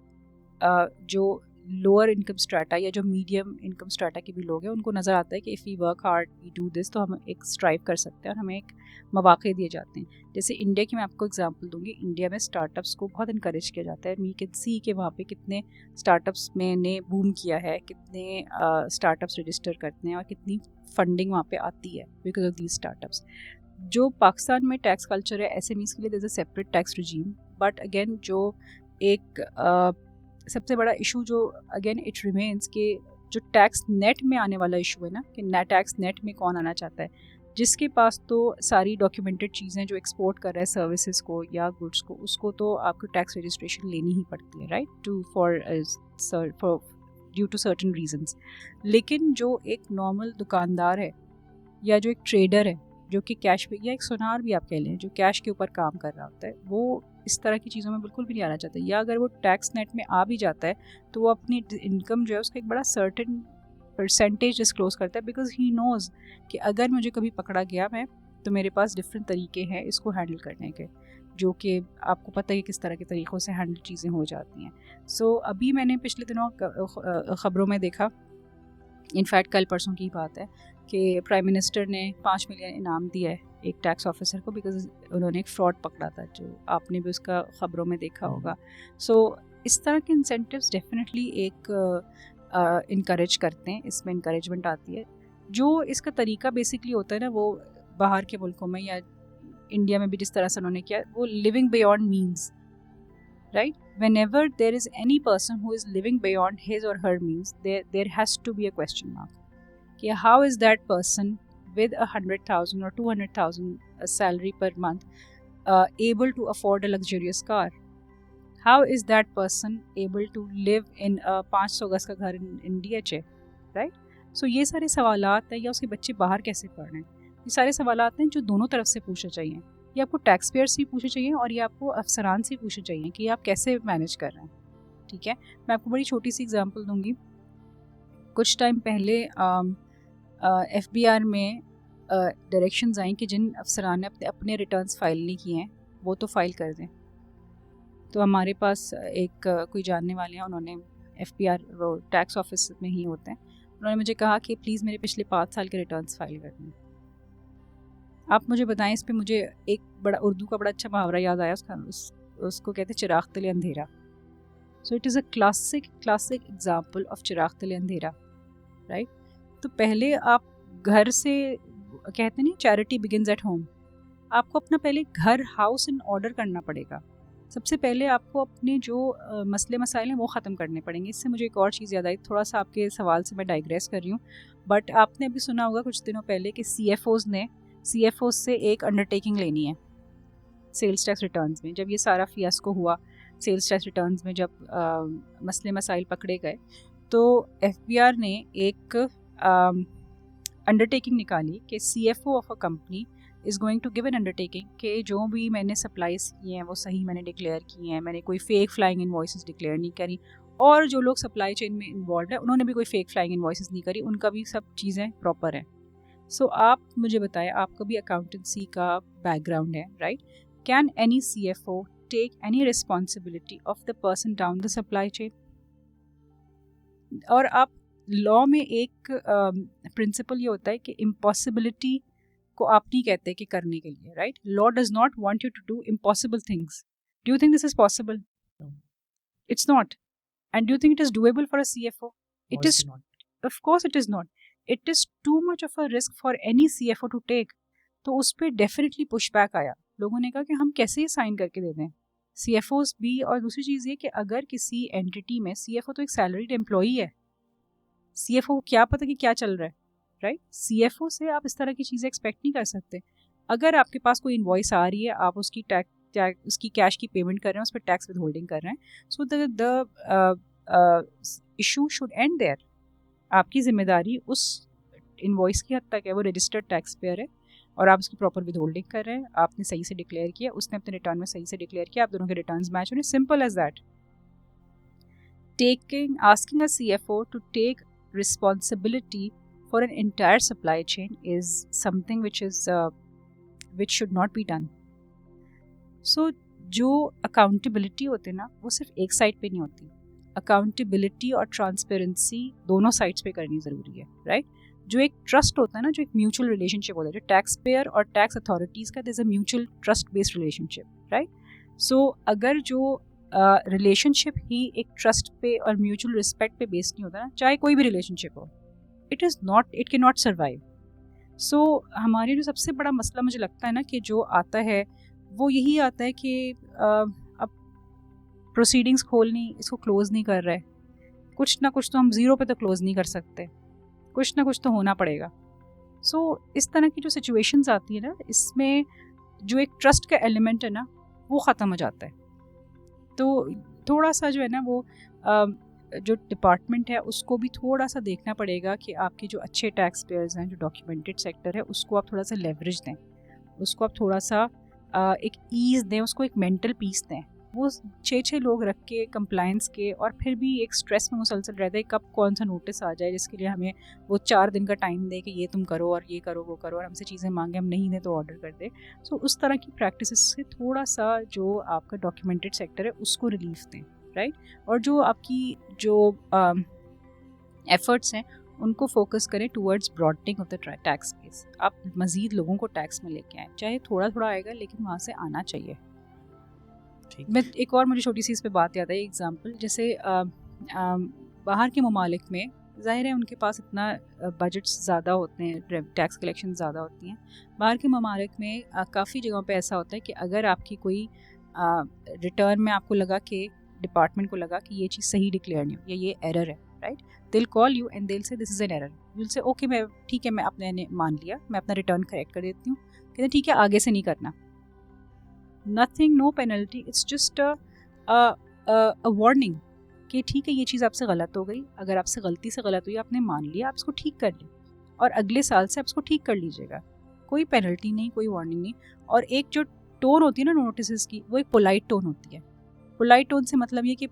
जो लोअर इनकम स्ट्राटा या जो मीडियम इनकम स्ट्राटा के भी लोग हैं उनको नज़र आता है कि if we work hard we do this, तो हम एक स्ट्राइव कर सकते हैं और हमें एक मौके दिए जाते हैं। जैसे इंडिया की मैं आपको एग्जांपल दूंगी, इंडिया में स्टार्टअप्स को बहुत इनकरेज किया जाता है। वी कैन सी कि वहाँ पे कितने स्टार्टअप्स में ने बूम किया है, कितने स्टार्टअप्स रजिस्टर करते हैं और कितनी फंडिंग वहाँ पे आती है बिकॉज ऑफ दीज स्टार्टअप्स। जो पाकिस्तान में टैक्स कल्चर है SMEs के लिए there is a separate tax regime, but again जो एक सबसे बड़ा इशू जो अगेन इट रिमेन्स कि जो टैक्स नेट में आने वाला इशू है ना, कि टैक्स नेट में कौन आना चाहता है, जिसके पास तो सारी डॉक्यूमेंटेड चीज़ें जो एक्सपोर्ट कर रहा है सर्विसेज को या गुड्स को, उसको तो आपको टैक्स रजिस्ट्रेशन लेनी ही पड़ती है, right, to for due to certain reasons. लेकिन जो एक नॉर्मल दुकानदार है या जो एक ट्रेडर है जो कि कैश पे, या एक सुनार भी आप कह लें, जो कैश के ऊपर काम कर रहा होता है, वो इस तरह की चीज़ों में बिल्कुल भी नहीं आना चाहता, या अगर वो टैक्स नेट में आ भी जाता है तो वो अपनी इनकम जो है उसका एक बड़ा सर्टेन परसेंटेज डिस्क्लोज करता है, बिकॉज ही नोज़ कि अगर मुझे कभी पकड़ा गया मैं, तो मेरे पास डिफरेंट तरीके हैं इसको हैंडल करने के, जो कि आपको पता है किस तरह के तरीक़ों से हैंडल चीज़ें हो जाती हैं। सो अभी मैंने पिछले दिनों ख़बरों में देखा, इनफैक्ट कल परसों की बात है, कि प्राइम मिनिस्टर ने 5 मिलियन इनाम दिया है एक टैक्स ऑफिसर को, बिकॉज उन्होंने एक फ्रॉड पकड़ा था, जो आपने भी उसका ख़बरों में देखा होगा। सो इस तरह के इंसेंटिव्स डेफिनेटली एक इनकरेज करते हैं, इसमें इनकरेजमेंट आती है। जो इसका तरीका बेसिकली होता है ना, वो बाहर के मुल्कों में या इंडिया में भी जिस तरह से उन्होंने किया, वो living beyond means, right? Whenever there is any person who is living beyond his or her means, there has to be a question mark. कि how is that person with 100,000 or 200,000 salary per month able to afford a luxurious car? How is that person able to live in a 500 गज का घर in DHA, right? So ये सारे सवालात हैं, या उसके बच्चे बाहर कैसे पढ़ रहे हैं, ये सारे सवालात हैं जो दोनों तरफ से पूछने चाहिए। ये आपको टैक्स पेयर से पूछने चाहिए और ये आपको अफसरान से पूछने चाहिए कि आप कैसे मैनेज कर रहे हैं। ठीक है। मैं आपको बड़ी छोटी सी एग्जांपल दूंगी। कुछ टाइम पहले FBR में डायरेक्शंस आई कि जिन अफसरान ने अपने रिटर्न्स फाइल नहीं किए हैं वो तो फाइल कर दें। तो हमारे पास एक कोई जानने वाले हैं, उन्होंने FBR वो टैक्स ऑफिस में ही होते हैं, उन्होंने मुझे कहा कि प्लीज़ मेरे पिछले 5 साल के रिटर्न्स फाइल कर दें। आप मुझे बताएं, इस पे मुझे एक बड़ा उर्दू का बड़ा अच्छा मुहावरा याद आया, उसको कहते हैं चिराग तले अंधेरा। So it is a classic example of चिराग तले अंधेरा, राइट। तो पहले आप घर से, कहते नहीं चैरिटी बिगिंस एट होम, आपको अपना पहले घर हाउस इन ऑर्डर करना पड़ेगा। सबसे पहले आपको अपने जो मसले मसाइल हैं वो ख़त्म करने पड़ेंगे। इससे मुझे एक और चीज़ याद आई, थोड़ा सा आपके सवाल से मैं डाइग्रेस कर रही हूँ, बट आपने अभी सुना होगा कुछ दिनों पहले कि CFOs से एक अंडरटेकिंग लेनी है सेल्स टैक्स रिटर्न्स में। जब ये सारा फियास्को हुआ सेल्स टैक्स रिटर्न्स में, जब मसले मसाइल पकड़े गए, तो FBR ने एक अंडरटेकिंग निकाली कि CFO of a company is going to give an undertaking कि जो भी मैंने सप्लाईज किए हैं वो सही मैंने डिक्लेयर किए हैं, मैंने कोई फेक फ्लाइंग इनवॉइसेस डिक्लेयर नहीं करी, और जो लोग सप्लाई चेन में इन्वॉल्व है उन्होंने भी कोई फेक फ्लाइंग इनवॉइसेस नहीं करी, उनका भी सब चीज़ें प्रॉपर हैं। सो आप मुझे बताएं, आपका भी अकाउंटेंसी का बैकग्राउंड है, right. Can any CFO take any responsibility of the person down the supply chain? और आप लॉ में एक प्रिंसिपल ये होता है कि इम्पॉसिबिलिटी को आप नहीं कहते कि करने के लिए, right. Law does not want you to do impossible things. Do you think this is possible? It's not. And do you think it is doable for a CFO? It is, of course it is not. It is too much of a risk for any CFO to take. तो उस पर definitely pushback आया, लोगों ने कहा कि हम कैसे साइन करके दे दें CFOs भी। और दूसरी चीज़ ये कि अगर किसी एंटिटी में, CFO तो एक सैलरीड एम्प्लॉई है, CFO को क्या पता कि क्या चल रहा है, राइट। CFO से आप इस तरह की चीज़ें एक्सपेक्ट नहीं कर सकते। अगर आपके पास कोई इनवॉइस आ रही है, आप उसकी उसकी कैश की पेमेंट कर रहे हैं, उस पर टैक्स विदहोल्डिंग कर रहे हैं, so the issue should end there. आपकी जिम्मेदारी उस इनवॉइस की हद तक है, वो रजिस्टर्ड टैक्स पेयर है और आप उसकी प्रॉपर विदहोल्डिंग कर रहे हैं, आपने सही से डिक्लेयर किया, उसने अपने रिटर्न में सही से डिक्लेयर किया, आप दोनों के रिटर्न्स मैच हो रहे, simple as that. Asking a CFO to take responsibility for an entire supply chain is something which should not be done. So जो accountability होते हैं ना, वो सिर्फ एक साइड पे नहीं होती। accountability और transparency दोनों साइड्स पे करनी ज़रूरी है, राइट। जो एक ट्रस्ट होता है ना, जो एक म्यूचुअल रिलेशनशिप होता है, जो टैक्स पेयर और टैक्स अथॉरिटीज़ का, there's a mutual trust based relationship, right? So अगर जो रिलेशनशिप ही एक ट्रस्ट पे और म्यूचुअल रिस्पेक्ट पे बेस्ड नहीं होता ना, चाहे कोई भी रिलेशनशिप हो, इट कैन नॉट सर्वाइव। सो हमारे जो सबसे बड़ा मसला मुझे लगता है ना कि जो आता है वो यही आता है कि अब प्रोसीडिंग्स इसको क्लोज़ नहीं कर रहे, कुछ ना कुछ तो हम ज़ीरो पे तो क्लोज़ नहीं कर सकते, कुछ ना कुछ तो होना पड़ेगा। सो इस तरह की जो सिचुएशंस आती है ना, इसमें जो एक ट्रस्ट का एलिमेंट है ना, वो ख़त्म हो जाता है। तो थोड़ा सा जो है ना, वो जो डिपार्टमेंट है उसको भी थोड़ा सा देखना पड़ेगा कि आपके जो अच्छे टैक्स पेयर्स हैं, जो डॉक्यूमेंटेड सेक्टर है, उसको आप थोड़ा सा लेवरेज दें, उसको आप थोड़ा सा एक ईज़ दें, उसको एक मेंटल पीस दें। वो 6 लोग रख के कंप्लायंस के, और फिर भी एक स्ट्रेस में मुसलसल रहता है कब कौन सा नोटिस आ जाए, जिसके लिए हमें वो 4 दिन का टाइम दे कि ये तुम करो और ये करो वो करो, और हमसे चीज़ें मांगे, हम नहीं दें तो ऑर्डर कर दे। सो उस तरह की प्रैक्टिस से थोड़ा सा जो आपका डॉक्यूमेंटेड सेक्टर है उसको रिलीफ दें, राइट। और जो आपकी जो एफर्ट्स हैं उनको फोकस करें towards broadening of the tax base. आप मज़ीद लोगों को टैक्स में लेके आएँ, चाहे थोड़ा थोड़ा आएगा लेकिन वहाँ से आना चाहिए। मैं एक और मुझे छोटी सी इस पे बात याद है, एग्जांपल, जैसे बाहर के ममालिक में ज़ाहिर है उनके पास इतना बजट्स ज़्यादा होते हैं, टैक्स कलेक्शन ज़्यादा होती हैं। बाहर के ममालिक में काफ़ी जगहों पे ऐसा होता है कि अगर आपकी कोई रिटर्न में आपको लगा कि डिपार्टमेंट को लगा कि ये चीज़ सही डिक्लेयर नहीं हो या ये एरर है, राइट, दिल कॉल यू एंड दिल से this is an error. Will say okay, मैं ठीक है, मैं अपने मान लिया, मैं अपना रिटर्न करेक्ट कर देती हूँ, कहते हैं ठीक है आगे से नहीं करना, nothing, no penalty, it's just a warning कि ठीक है ये चीज़ आपसे गलत हो गई, अगर आपसे गलती से गलत हुई आपने मान लिया, आप इसको ठीक कर लें और अगले साल से आप इसको ठीक कर लीजिएगा, कोई पेनल्टी नहीं, कोई वार्निंग नहीं। और एक जो टोन होती है ना नोटिस की, वो एक पोलाइट टोन होती है, पोलाइट टोन से मतलब ये कि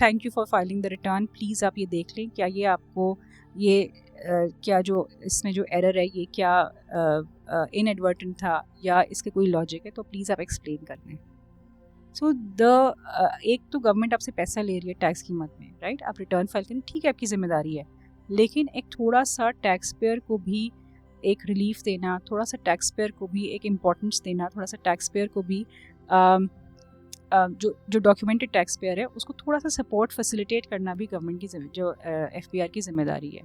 thank you for filing the return, please आप ये देख लें क्या ये आपको ये क्या जो इसमें जो एरर है ये क्या इनएडवर्टेंट था या इसके कोई लॉजिक है, तो प्लीज़ आप एक्सप्लेन कर लें। सो एक तो गवर्नमेंट आपसे पैसा ले रही है टैक्स की मद में, राइट, आप रिटर्न फाइल करें, ठीक है आपकी जिम्मेदारी है, लेकिन एक थोड़ा सा टैक्स पेयर को भी एक रिलीफ देना, थोड़ा सा टैक्स पेयर को भी एक इम्पोर्टेंस देना, थोड़ा सा टैक्स पेयर को भी जो डॉक्यूमेंटेड टैक्स पेयर है उसको थोड़ा सा सपोर्ट फैसिलिटेट करना भी गवर्नमेंट की जो FBR की जिम्मेदारी है।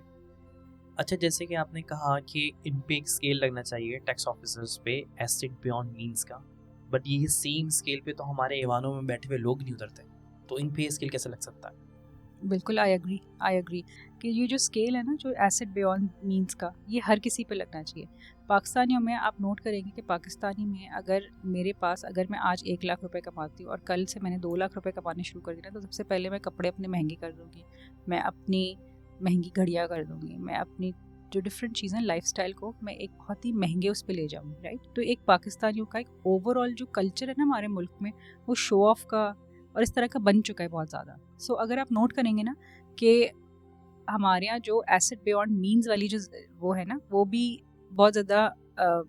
अच्छा, जैसे कि आपने कहा कि इन पे एक स्केल लगना चाहिए टैक्स ऑफिसर्स पे एसेट बियॉन्ड मींस का, बट ये सेम स्केल पे तो हमारे ऐवानों में बैठे हुए लोग नहीं उतरते, तो इन पे स्केल कैसे लग सकता है? बिल्कुल आई एग्री कि ये जो स्केल है ना जो एसेट बियॉन्ड मींस का, ये हर किसी पे लगना चाहिए। पाकिस्तानियों में आप नोट करेंगे कि पाकिस्तानी में अगर मेरे पास अगर मैं आज 1 लाख रुपए कमाती हूँ और कल से मैंने 2 लाख रुपए कमाने शुरू कर दिया, तो सबसे पहले मैं कपड़े अपने महंगे कर दूँगी, मैं अपनी महंगी घड़ियाँ कर दूँगी, मैं अपनी जो डिफरेंट चीज़ें लाइफस्टाइल को मैं एक बहुत ही महंगे उस पर ले जाऊँगी, राइट। तो एक पाकिस्तानियों का एक ओवरऑल जो कल्चर है ना हमारे मुल्क में, वो शो ऑफ का और इस तरह का बन चुका है बहुत ज़्यादा। सो अगर आप नोट करेंगे ना कि हमारे यहाँ जो एसेट बियॉन्ड मींस वाली जो वो है ना, वो भी बहुत ज़्यादा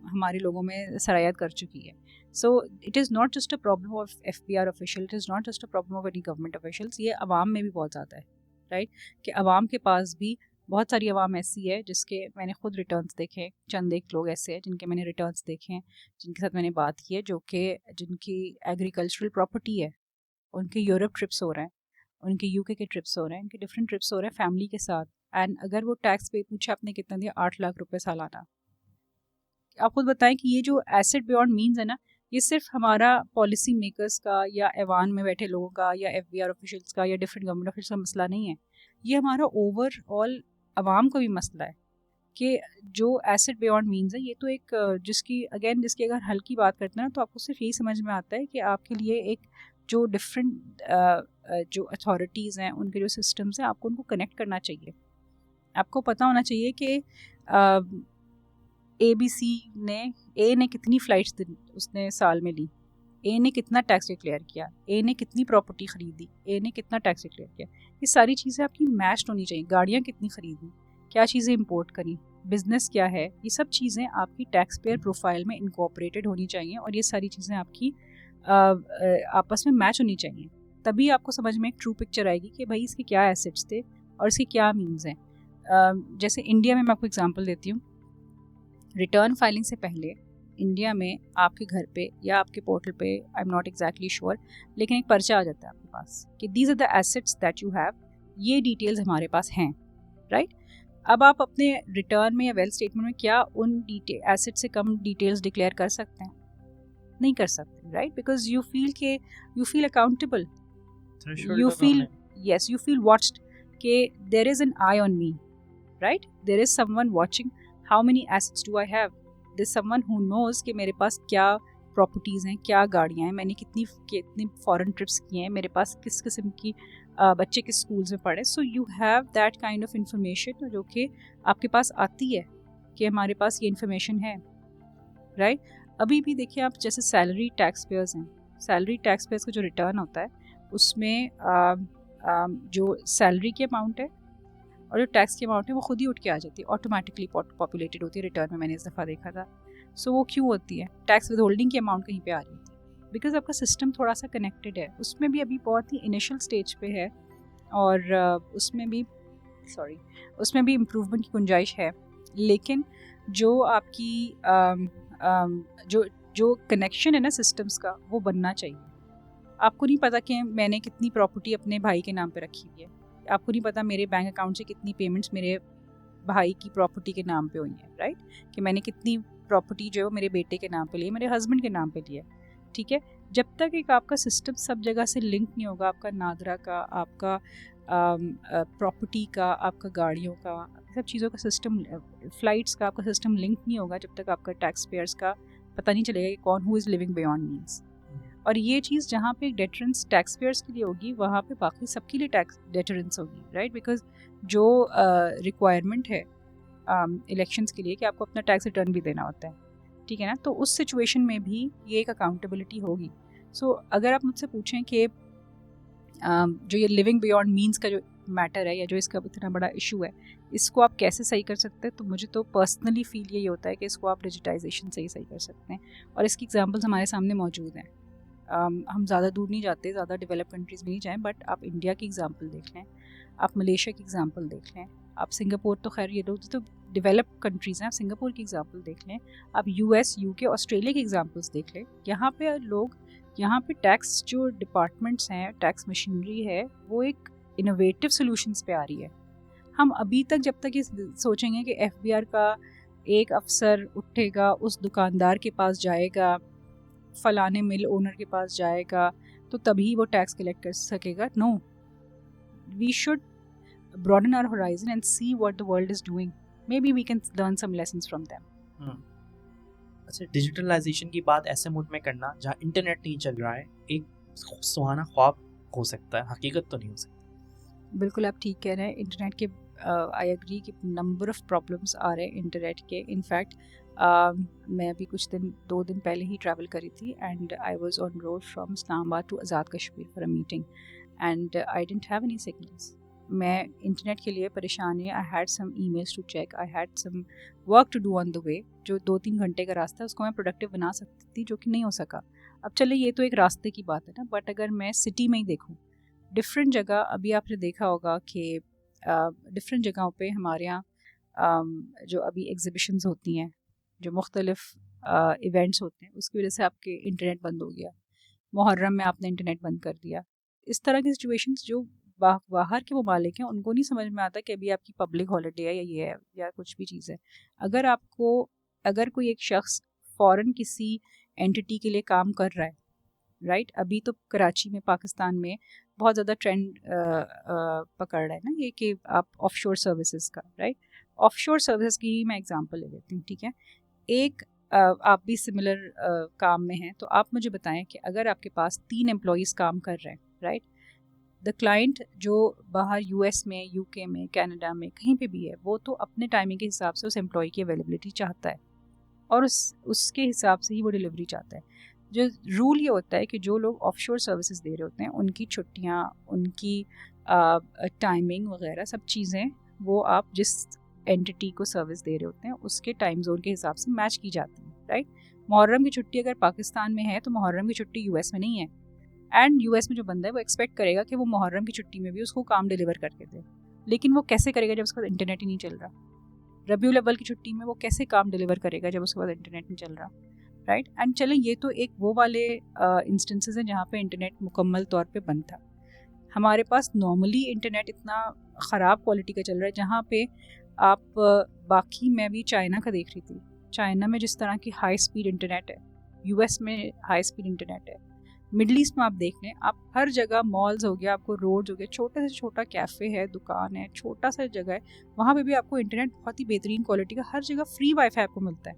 हमारे लोगों में सरायत कर चुकी है। सो it is not just a problem of FBR official, it is not just a problem of any government officials, ये अवाम में भी बहुत ज़्यादा है, राइट। कि अवाम के पास भी बहुत सारी अवाम ऐसी है जिसके मैंने खुद रिटर्न्स देखे, चंद एक लोग ऐसे हैं जिनके मैंने रिटर्न्स देखे हैं, जिनके साथ मैंने बात की है, जो कि जिनकी एग्रीकल्चरल प्रॉपर्टी है, उनके यूरोप ट्रिप्स हो रहे हैं, उनके UK के ट्रिप्स हो रहे हैं, उनके डिफरेंट ट्रिप्स हो रहे हैं फैमिली के साथ, एंड अगर वो टैक्स पे पूछे आपने कितना दिया, 8 लाख रुपए सालाना। आप खुद बताएं कि ये जो एसेट बियॉन्ड मींस है ना, ये सिर्फ हमारा पॉलिसी मेकर्स का या ऐवान में बैठे लोगों का या FBR ऑफिशियल्स का या डिफरेंट गवर्नमेंट ऑफिशियल्स का मसला नहीं है, ये हमारा ओवरऑल आवाम का भी मसला है कि जो एसेट बियॉन्ड मींस है, ये तो एक जिसकी अगर हल्की बात करते हैं ना, तो आपको सिर्फ यही समझ में आता है कि आपके लिए एक जो डिफरेंट जो अथॉरिटीज़ हैं, उनके जो सिस्टम्स हैं, आपको उनको कनेक्ट करना चाहिए। आपको पता होना चाहिए कि ABC ने कितनी फ़्लाइट्स उसने साल में ली, A ने कितना टैक्स डिक्लेयर किया, A ने कितनी प्रॉपर्टी ख़रीदी, A ने कितना टैक्स डिक्लेयर किया। ये सारी चीज़ें आपकी मैच्ड होनी चाहिए। गाड़ियाँ कितनी ख़रीदी, क्या चीज़ें इंपोर्ट करी, बिज़नेस क्या है, ये सब चीज़ें आपकी टैक्स पेयर प्रोफाइल में इनकॉर्पोरेटेड होनी चाहिए और ये सारी चीज़ें आपकी आपस में मैच होनी चाहिए। तभी आपको समझ में एक ट्रू पिक्चर आएगी कि भाई इसके क्या एसेट्स थे और इसके क्या मीन्स हैं। जैसे इंडिया में मैं आपको एग्जांपल देती हूँ, रिटर्न फाइलिंग से पहले इंडिया में आपके घर पे या आपके पोर्टल पे, I am not exactly sure, लेकिन एक पर्चा आ जाता है आपके पास कि these are the assets that you have, ये डिटेल्स हमारे पास हैं, राइट। अब आप अपने रिटर्न में या वेल्थ स्टेटमेंट में क्या उन एसेट से कम डिटेल्स डिक्लेयर कर सकते हैं? नहीं कर सकते, right, because you feel accountable, you feel watched कि there is an eye on me, right, there is someone watching how many assets do I have, there's someone who knows कि मेरे पास क्या प्रॉपर्टीज़ हैं, क्या गाड़ियाँ हैं, मैंने कितनी फॉरेन ट्रिप्स की हैं, मेरे पास किस किस्म की बच्चे किस स्कूल्स में पढ़े। So you have that kind of information जो कि आपके पास आती है कि हमारे पास ये इन्फॉर्मेशन है, राइट। अभी भी देखिए आप, जैसे सैलरी टैक्स पेयर्स हैं, सैलरी टैक्स पेयर्स का जो रिटर्न होता है उसमें जो सैलरी की अमाउंट है और जो टैक्स की अमाउंट है वो खुद ही उठ के आ जाती है, ऑटोमेटिकली पॉपुलेटेड होती है रिटर्न में, मैंने इस दफ़ा देखा था। सो वो क्यों होती है? टैक्स विद होल्डिंग की अमाउंट कहीं पे आ रही होती है, बिकॉज आपका सिस्टम थोड़ा सा कनेक्टेड है, उसमें भी अभी बहुत ही इनिशियल स्टेज पे है और उसमें भी इम्प्रूवमेंट की गुंजाइश है, लेकिन जो आपकी जो कनेक्शन है ना सिस्टम्स का, वो बनना चाहिए। आपको नहीं पता कि मैंने कितनी प्रॉपर्टी अपने भाई के नाम पे रखी हुई है, आपको नहीं पता मेरे बैंक अकाउंट से कितनी पेमेंट्स मेरे भाई की प्रॉपर्टी के नाम पे हुई हैं, राइट, कि मैंने कितनी प्रॉपर्टी जो है मेरे बेटे के नाम पे ली, मेरे हस्बैंड के नाम पे लिया, ठीक है। जब तक एक आपका सिस्टम सब जगह से लिंक नहीं होगा, आपका नादरा का, आपका प्रॉपर्टी का, आपका गाड़ियों का, सब चीज़ों का सिस्टम, फ़्लाइट्स का आपका सिस्टम लिंक नहीं होगा, जब तक आपका टैक्स पेयर्स का पता नहीं चलेगा कि कौन who is living beyond means. और ये चीज़ जहाँ पे एक डेटरेंस टैक्स पेयर्स के लिए होगी, वहाँ पे बाकी सबके लिए टैक्स डेटरेंस होगी, राइट, बिकॉज जो रिक्वायरमेंट है इलेक्शंस के लिए कि आपको अपना टैक्स रिटर्न भी देना होता है, ठीक है ना, तो उस सिचुएशन में भी ये एक अकाउंटेबिलिटी होगी। सो अगर आप मुझसे पूछें कि जो ये लिविंग बियॉन्ड मीन्स का जो मैटर है या जो इसका इतना बड़ा इशू है, इसको आप कैसे सही कर सकते हैं? तो मुझे तो पर्सनली फील यही होता है कि इसको आप डिजिटाइजेशन से ही सही कर सकते हैं, और इसकी एग्जांपल्स हमारे सामने मौजूद हैं। हम ज़्यादा दूर नहीं जाते, ज़्यादा डेवलप कंट्रीज़ में नहीं जाएं, बट आप इंडिया की एग्जांपल देख लें, आप मलेशिया की एग्जांपल देख लें, आप सिंगापुर, तो खैर ये लोग तो डेवलप कंट्रीज़ हैं, आप सिंगापुर की एग्जांपल देख लें, आप US, UK, ऑस्ट्रेलिया की एग्जांपल्स देख लें। यहाँ पे लोग, यहाँ पे टैक्स जो डिपार्टमेंट्स हैं, टैक्स मशीनरी है, वो एक इनोवेटिव सॉल्यूशंस पे आ रही है। हम अभी तक जब तक ये सोचेंगे कि FBR का एक अफसर उठेगा, उस दुकानदार के पास जाएगा, फलाने मिल ओनर के पास जाएगा, तो तभी वो टैक्स कलेक्ट कर सकेगा, no, we should broaden our horizon and see what the world is doing. Maybe we can learn some lessons from them. अच्छा, डिजिटलाइजेशन की बात ऐसे मूड में करना जहाँ इंटरनेट नहीं चल रहा है, एक सुहाना ख्वाब हो सकता है, हकीकत तो नहीं हो सकती। बिल्कुल आप ठीक कह रहे हैं। इंटरनेट के आई एग्री कि नंबर ऑफ प्रॉब्लम्स आ रहे हैं इंटरनेट के। इनफैक्ट मैं अभी कुछ दिन 2 दिन पहले ही ट्रैवल करी थी and I was on road from Islamabad to Azad Kashmir for a meeting and I didn't have any signals. मैं इंटरनेट के लिए परेशान है। I had some emails to check, I had some work to do on the way. जो 2-3 घंटे का रास्ता है उसको मैं प्रोडक्टिव बना सकती थी, जो कि नहीं हो सका। अब चले, ये तो एक रास्ते की बात है ना, बट अगर मैं सिटी में ही देखूँ, डिफरेंट जगह, अभी आपने देखा होगा कि डिफरेंट जगहों पे हमारे यहाँ जो अभी एग्जिबिशंस होती हैं, जो मुख्तलिफ इवेंट्स होते हैं, उसकी वजह से आपके इंटरनेट बंद हो गया। मुहर्रम में आपने इंटरनेट बंद कर दिया। इस तरह की सिचुएशंस जो बाहर के ममालिक हैं उनको नहीं समझ में आता कि अभी आपकी पब्लिक हॉलीडे है या ये है या कुछ भी चीज़ है। अगर कोई एक शख्स फ़ॉरेन किसी एंटिटी के लिए काम कर रहा है, राइट, अभी तो कराची में, पाकिस्तान में बहुत ज़्यादा ट्रेंड पकड़ रहा है ना ये कि आप ऑफशोर सर्विसेज का, राइट, ऑफशोर सर्विसेज की मैं एग्जांपल ले लेती हूँ, ठीक है। एक आप भी सिमिलर काम में हैं, तो आप मुझे बताएं कि अगर आपके पास 3 एम्प्लॉयज़ काम कर रहे हैं, राइट, द क्लाइंट जो बाहर US में, UK में, कनाडा में, कहीं पे भी है, वो तो अपने टाइमिंग के हिसाब से उस एम्प्लॉय की अवेलेबिलिटी चाहता है और उसके हिसाब से ही वो डिलीवरी चाहता है। जो रूल ये होता है कि जो लोग ऑफशोर सर्विसेज दे रहे होते हैं उनकी छुट्टियाँ, उनकी टाइमिंग वगैरह सब चीज़ें वो आप जिस एंटिटी को सर्विस दे रहे होते हैं उसके टाइम जोन के हिसाब से मैच की जाती है, राइट। मुहर्रम की छुट्टी अगर पाकिस्तान में है तो मुहर्रम की छुट्टी US में नहीं है, एंड US में जो बंदा है वो एक्सपेक्ट करेगा कि वो मुहर्रम की छुट्टी में भी उसको काम डिलीवर करके दे, लेकिन वो कैसे करेगा जब उसके पास इंटरनेट ही नहीं चल रहा। रबीउल अव्वल की छुट्टी में वो कैसे काम डिलीवर करेगा जब उसके पास इंटरनेट नहीं चल रहा, राइट। एंड चलें, ये तो एक वो वाले इंस्टेंसेस हैं जहाँ पे इंटरनेट मुकम्मल तौर पे बंद था। हमारे पास नॉर्मली इंटरनेट इतना ख़राब क्वालिटी का चल रहा है जहाँ पे आप बाकी, मैं भी चाइना का देख रही थी, चाइना में जिस तरह की हाई स्पीड इंटरनेट है, US में हाई स्पीड इंटरनेट है, मिडल ईस्ट में आप देख लें, आप हर जगह मॉल्स हो गया, आपको रोड्स हो गए, छोटे से छोटा कैफ़े है, दुकान है, छोटा सा जगह है, वहाँ पे भी आपको इंटरनेट बहुत ही बेहतरीन क्वालिटी का, हर जगह फ्री वाईफाई आपको मिलता है।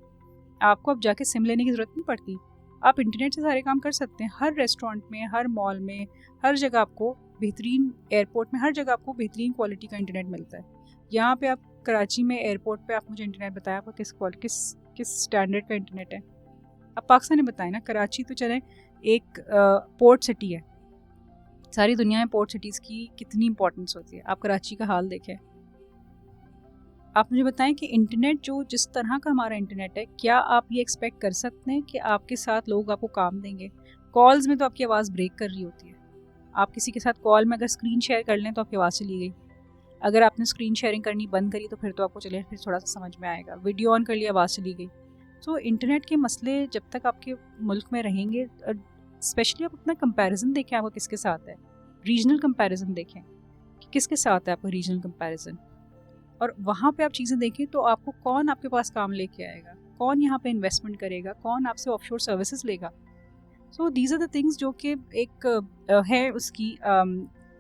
आपको अब जाके सिम लेने की ज़रूरत नहीं पड़ती, आप इंटरनेट से सारे काम कर सकते हैं। हर रेस्टोरेंट में, हर मॉल में, हर जगह आपको बेहतरीन, एयरपोर्ट में, हर जगह आपको बेहतरीन क्वालिटी का इंटरनेट मिलता है। यहाँ पे आप कराची में एयरपोर्ट पे आप मुझे इंटरनेट बताया, आपको किस स्टैंडर्ड का इंटरनेट है। अब पाकिस्तान ने बताया ना, कराची तो चले एक पोर्ट सिटी है, सारी दुनिया में पोर्ट सिटीज़ की कितनी इंपॉर्टेंस होती है। आप कराची का हाल देखें। आप मुझे बताएं कि इंटरनेट जो जिस तरह का हमारा इंटरनेट है, क्या आप ये एक्सपेक्ट कर सकते हैं कि आपके साथ लोग आपको काम देंगे? कॉल्स में तो आपकी आवाज़ ब्रेक कर रही होती है। आप किसी के साथ कॉल में अगर स्क्रीन शेयर कर लें तो आपकी आवाज़ चली गई। अगर आपने स्क्रीन शेयरिंग करनी बंद करी तो फिर तो आपको चले, फिर थोड़ा सा समझ में आएगा। वीडियो ऑन कर लिया, आवाज़ चली गई। तो इंटरनेट के मसले जब तक आपके मुल्क में रहेंगे, स्पेशली आप अपना कंपैरिजन देखें, आपको किसके साथ है, रीजनल कंपैरिजन देखें कि किसके साथ है आपका रीजनल कंपैरिजन, और वहाँ पे आप चीज़ें देखें तो आपको कौन आपके पास काम लेके आएगा, कौन यहाँ पे इन्वेस्टमेंट करेगा, कौन आपसे ऑफशोर सर्विसेज लेगा। So these are the things जो कि एक है उसकी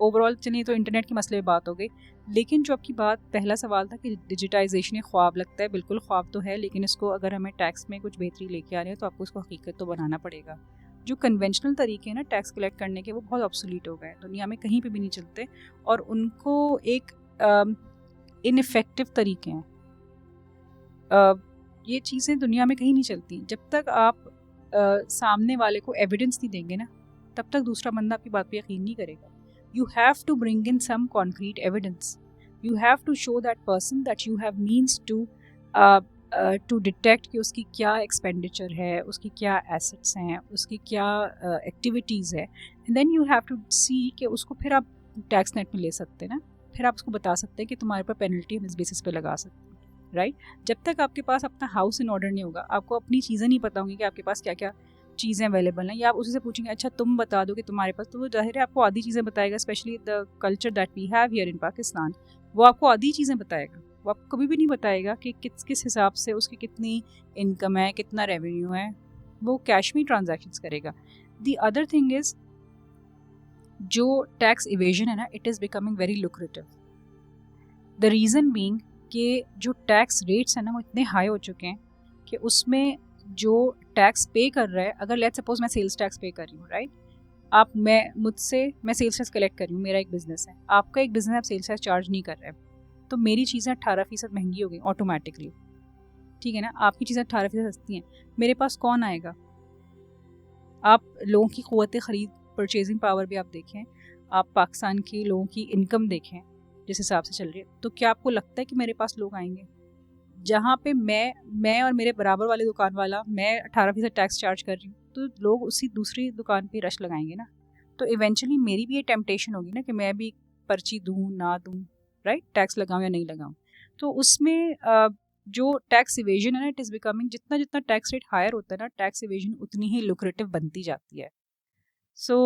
ओवरऑल। चलिए, तो इंटरनेट के मसले बात हो गई, लेकिन जो आपकी बात, पहला सवाल था कि डिजिटाइजेशन एक ख्वाब लगता है, बिल्कुल ख्वाब तो है, लेकिन इसको अगर हमें टैक्स में कुछ बेहतरी लेके आ रहे हैं तो आपको इसको हकीकत तो बनाना पड़ेगा। जो कन्वेंशनल तरीके हैं ना टैक्स कलेक्ट करने के, वो बहुत ऑब्सोलीट हो गए, दुनिया में कहीं पे भी नहीं चलते, और उनको एक इनफेक्टिव तरीके हैं। ये चीज़ें दुनिया में कहीं नहीं चलती। जब तक आप सामने वाले को एविडेंस नहीं देंगे ना, तब तक दूसरा बंदा आपकी बात पे यकीन नहीं करेगा। you have to bring in some concrete evidence. You have to show that person that you have means to detect कि उसकी क्या expenditure है, उसकी क्या assets हैं, उसकी क्या activities है, and then you have to see कि उसको फिर आप tax net में ले सकते हैं ना, फिर आप उसको बता सकते हैं कि तुम्हारे पर penalty हम इस basis पे लगा सकते हैं, राइट? जब तक आपके पास अपना हाउस इन ऑर्डर नहीं होगा, आपको अपनी चीज़ें नहीं पता होंगी कि आपके पास क्या क्या चीज़ें अवेलेबल हैं, या आप उसी से पूछेंगे अच्छा तुम बता दो कि तुम्हारे पास, तो वो जाहिर है आपको आधी चीज़ें बताएगा, specially the culture that we have here in Pakistan, वो आपको आधी चीज़ें बताएगा, वो आपको कभी भी नहीं बताएगा कि किस हिसाब से उसकी कितनी इनकम है, कितना रेवेन्यू है, वो कैश में ट्रांजैक्शंस करेगा। द अदर थिंग इज़ जो टैक्स इवेजन है ना, it is becoming very lucrative. The reason being कि जो टैक्स रेट्स हैं ना वो इतने हाई हो चुके हैं कि उसमें जो टैक्स पे कर रहा है, अगर लेट्स सपोज मैं सेल्स टैक्स पे कर रही हूँ, राइट, मैं सेल्स टैक्स कलेक्ट कर रही हूँ, मेरा एक बिजनेस है, आपका एक बिजनेस, आप सेल्स टैक्स चार्ज नहीं कर रहे, तो मेरी चीज़ें 18% महंगी हो गई ऑटोमेटिकली, ठीक है ना, आपकी चीज़ें 18% सस्ती हैं, मेरे पास कौन आएगा? आप लोगों की क़ुव्वत ख़रीद, परचेजिंग पावर भी आप देखें, आप पाकिस्तान के लोगों की इनकम देखें जिस हिसाब से चल रही है, तो क्या आपको लगता है कि मेरे पास लोग आएंगे? जहाँ पे मैं और मेरे बराबर वाले दुकान वाला, मैं 18% टैक्स चार्ज कर रही हूँ, तो लोग उसी दूसरी दुकान पे रश लगाएंगे ना, तो इवेंचुअली मेरी भी ये टेम्पटेशन होगी ना कि मैं भी पर्ची दूँ ना दूँ, राइट, टैक्स लगाऊँ या नहीं लगाऊँ। तो उसमें जो टैक्स इवेजन है ना, इट इज़ बिकमिंग, जितना जितना टैक्स रेट हायर होता है ना, टैक्स इवेजन उतनी ही लुक्रेटिव बनती जाती है। सो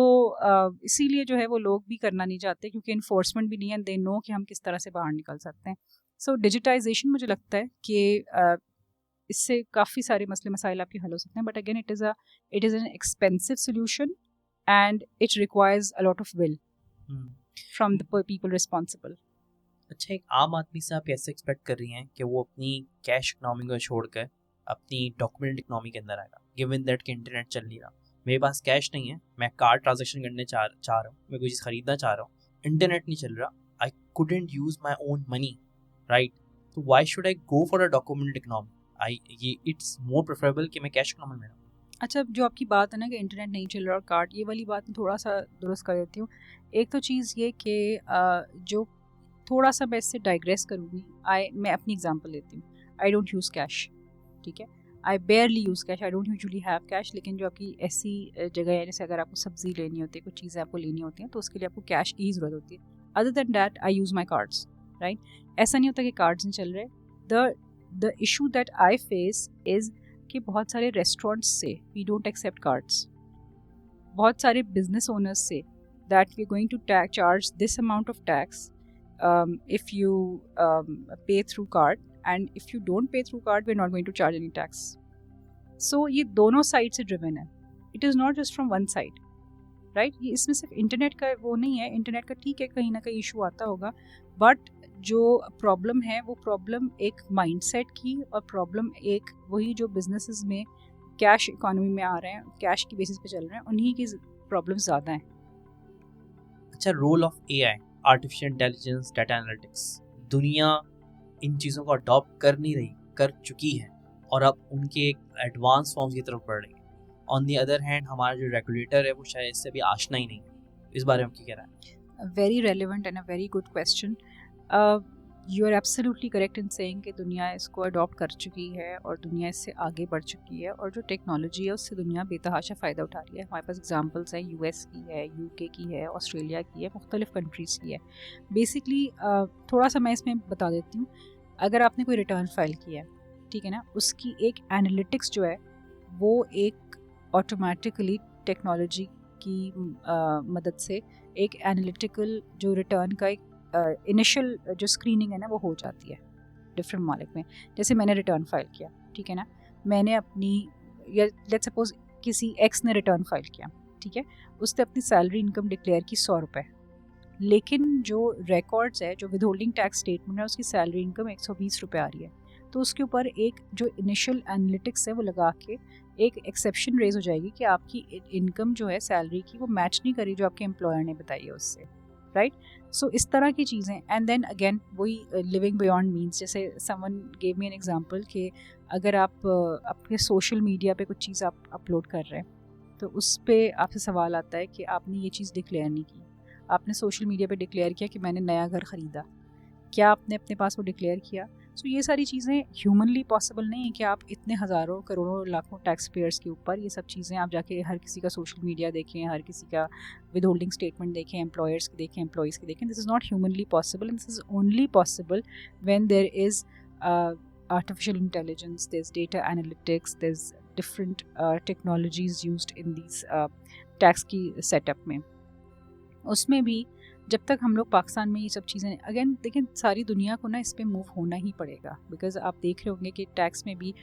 इसीलिए जो है वो लोग भी करना नहीं चाहते, क्योंकि इन्फोर्समेंट भी नहीं है, दे नो कि हम किस तरह से बाहर निकल सकते हैं। सो डिजिटाइजेशन मुझे लगता है कि इससे काफ़ी सारे मसले मसाइल आपके हल हो सकते हैं, but again it is an expensive solution and it requires a lot of will from the people responsible. अच्छा, एक आम आदमी से आप कैसे एक्सपेक्ट कर रही हैं कि वो अपनी कैश इकनॉमी को छोड़कर अपनी डॉक्यूमेंट इकनॉमी के अंदर आएगा, गिवन दैट कि इंटरनेट चल नहीं रहा, मेरे पास कैश नहीं है, मैं कार्ड ट्रांजैक्शन करने चाह रहा हूँ, मैं कोई चीज़ खरीदना चाह रहा हूँ, इंटरनेट नहीं चल रहा, I couldn't use my own money, right? तो why should I go for a document economy? It's more preferable कि मैं कैश इकनॉमी में रहूँ। अच्छा, जो आपकी बात है ना कि इंटरनेट नहीं चल रहा और कार्ड, ये वाली बात मैं थोड़ा सा दुरुस्त कर देती हूँ। एक तो चीज़ ये कि जो थोड़ा सा मैं इससे डाइग्रेस करूँगी, मैं अपनी एग्जांपल लेती हूँ। आई डोंट यूज़ कैश, ठीक है, I barely use cash, I don't usually have cash, लेकिन जो आपकी ऐसी जगह है, जैसे अगर आपको सब्ज़ी लेनी होती है, कुछ चीज़ें आपको लेनी होती हैं, तो उसके लिए आपको कैश की ही ज़रूरत होती है। Other than that I use my cards, right? ऐसा नहीं होता कि कार्ड्स नहीं चल रहे। The issue that I face is कि बहुत सारे रेस्टोरेंट्स से वी डोंट एक्सेप्ट कार्ड्स, बहुत सारे बिजनेस ओनर्स से that we going to charge this amount of tax if you pay through card, and if you don't pay through card we're not going to charge any tax. So ये दोनों side से driven है, it is not just from one side, right? ये इसमें सिर्फ internet का वो नहीं है, इंटरनेट का ठीक है कहीं ना कहीं इशू आता होगा, बट जो प्रॉब्लम है वो प्रॉब्लम एक माइंडसेट की, और प्रॉब्लम एक वही जो बिजनेसेस में कैश इकोनॉमी में आ रहे हैं, कैश की बेसिस पे चल रहे हैं, उन्हीं की प्रॉब्लम ज़्यादा हैं। अच्छा, role of AI, artificial intelligence, data analytics, दुनिया इन चीज़ों को अडॉप्ट कर चुकी है और अब उनके एक एडवांस फॉर्म्स की तरफ बढ़ रही है। ऑन दी अदर हैंड हमारा जो रेगुलेटर है वो शायद इससे भी आशना ही नहीं है। इस बारे में क्या कह रहा है? Very relevant and a very good question. You are absolutely correct in saying कि दुनिया इसको अडॉप्ट कर चुकी है और दुनिया इससे आगे बढ़ चुकी है, और जो टेक्नोलॉजी है उससे दुनिया बेतहाशा फ़ायदा उठा रही है। हमारे पास एग्जांपल्स हैं, US की है, UK की है, ऑस्ट्रेलिया की है, मुख्तलिफ कंट्रीज़ की है। बेसिकली थोड़ा सा मैं इसमें बता देती हूँ। अगर आपने कोई रिटर्न फाइल किया है, ठीक है ना, उसकी एक एनालिटिक्स जो है वो एक ऑटोमेटिकली टेक्नोलॉजी की मदद से एक एनालिटिकल जो रिटर्न का एक इनिशियल जो स्क्रीनिंग है ना वो हो जाती है डिफरेंट ममालिक में। जैसे मैंने रिटर्न फाइल किया, ठीक है ना, मैंने अपनी, या लेट्स सपोज किसी एक्स ने रिटर्न फाइल किया, ठीक है, उसने अपनी सैलरी इनकम डिक्लेयर की 100 रुपये, लेकिन जो रिकॉर्ड्स है, जो विदहोल्डिंग टैक्स स्टेटमेंट है, उसकी सैलरी इनकम 120 रुपये आ रही है, तो उसके ऊपर एक जो इनिशियल एनालिटिक्स है वो लगा के एक एक्सेप्शन रेज हो जाएगी कि आपकी इनकम जो है सैलरी की वो मैच नहीं करी जो आपके एम्प्लॉयर ने बताई है उससे, राइट? सो इस तरह की चीज़ें। एंड देन अगेन वही लिविंग बियॉन्ड मीन्स, जैसे someone gave me an example कि अगर आप अपने सोशल मीडिया पे कुछ चीज़ आप अपलोड कर रहे हैं, तो उस पर आपसे सवाल आता है कि आपने ये चीज़ डिक्लेयर नहीं की, आपने सोशल मीडिया पे डिक्लेयर किया कि मैंने नया घर ख़रीदा, क्या आपने अपने पास वो डिक्लेयर किया? सो ये सारी चीज़ें ह्यूमनली पॉसिबल नहीं है कि आप इतने हज़ारों करोड़ों लाखों टैक्स पेयर्स के ऊपर ये सब चीज़ें आप जाके हर किसी का सोशल मीडिया देखें, हर किसी का विद होल्डिंग स्टेटमेंट देखें, एम्प्लॉयर्स की देखें, एम्प्लॉयज़ की देखें. This is not humanly possible and this is only possible when there is artificial intelligence, there's data analytics, there's different technologies used in these tax की setup में. उसमें भी जब तक हम लोग पाकिस्तान में ये सब चीज़ें अगेन देखें, सारी दुनिया को ना इस पे मूव होना ही पड़ेगा, बिकॉज आप देख रहे होंगे कि टैक्स में भी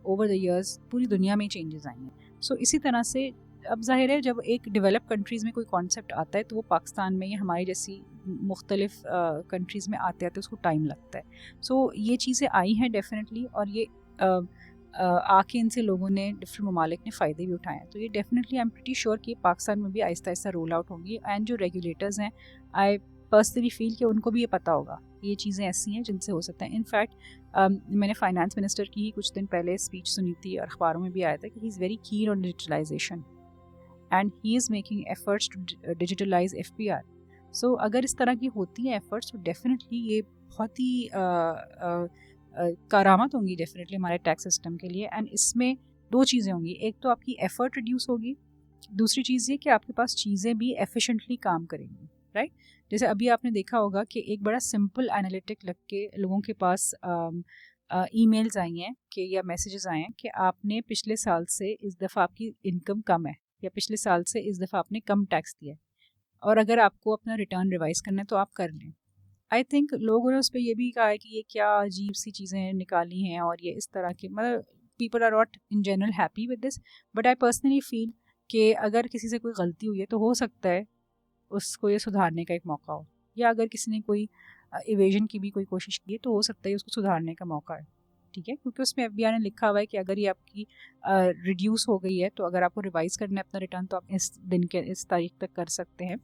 ओवर द इयर्स पूरी दुनिया में चेंजेस आई हैं. सो इसी तरह से अब जाहिर है जब एक डेवलप कंट्रीज़ में कोई कॉन्सेप्ट आता है तो वो पाकिस्तान में या हमारी जैसी मुख्तलिफ कंट्रीज़ में आते आते उसको टाइम लगता है. सो ये चीज़ें आई हैं डेफिनेटली, और ये आके इनसे लोगों ने डिफरेंट ममालिक ने फ़ायदे भी उठाए हैं. तो ये definitely I am pretty sure कि पाकिस्तान में भी आहिस्ता आहिस्ता रोल आउट होंगी. एंड जो रेगुलेटर्स हैं, आई पर्सनली फील कि उनको भी ये पता होगा ये चीज़ें ऐसी हैं जिनसे हो सकता है. इनफैक्ट मैंने फाइनेंस मिनिस्टर की ही कुछ दिन पहले स्पीच सुनी थी और अखबारों में भी आया था कि he is very keen on digitalization and he is making efforts to digitalize FPR. So अगर इस तरह की होती हैं एफर्ट्स तो डेफिनेटली ये बहुत ही करामत होंगी डेफिनेटली हमारे टैक्स सिस्टम के लिए. एंड इसमें दो चीज़ें होंगी, एक तो आपकी एफर्ट रिड्यूस होगी, दूसरी चीज़ ये कि आपके पास चीज़ें भी एफिशिएंटली काम करेंगी, राइट. जैसे अभी आपने देखा होगा कि एक बड़ा सिंपल एनालिटिक लग के लोगों के पास ईमेल्स आई हैं कि या मैसेजेस आए हैं कि आपने पिछले साल से इस दफ़ा आपकी इनकम कम है, या पिछले साल से इस दफ़ा आपने कम टैक्स दिया है, और अगर आपको अपना रिटर्न रिवाइज करना है तो आप कर लें. आई थिंक लोगों ने उस पर यह भी कहा है कि ये क्या अजीब सी चीज़ें निकाली हैं, और ये इस तरह के मतलब people are not in general happy with this. But I personally feel कि अगर किसी से कोई गलती हुई है तो हो सकता है उसको ये सुधारने का एक मौका हो, या अगर किसी ने कोई इवेजन की भी कोई कोशिश की है तो हो सकता है उसको सुधारने का मौका है, ठीक है. क्योंकि उसमें FBI ने लिखा हुआ है कि अगर ये आपकी रिड्यूस हो गई है तो अगर आपको रिवाइज़ करना है अपना रिटर्न तो आप इस दिन के इस तारीख तक कर सकते हैं.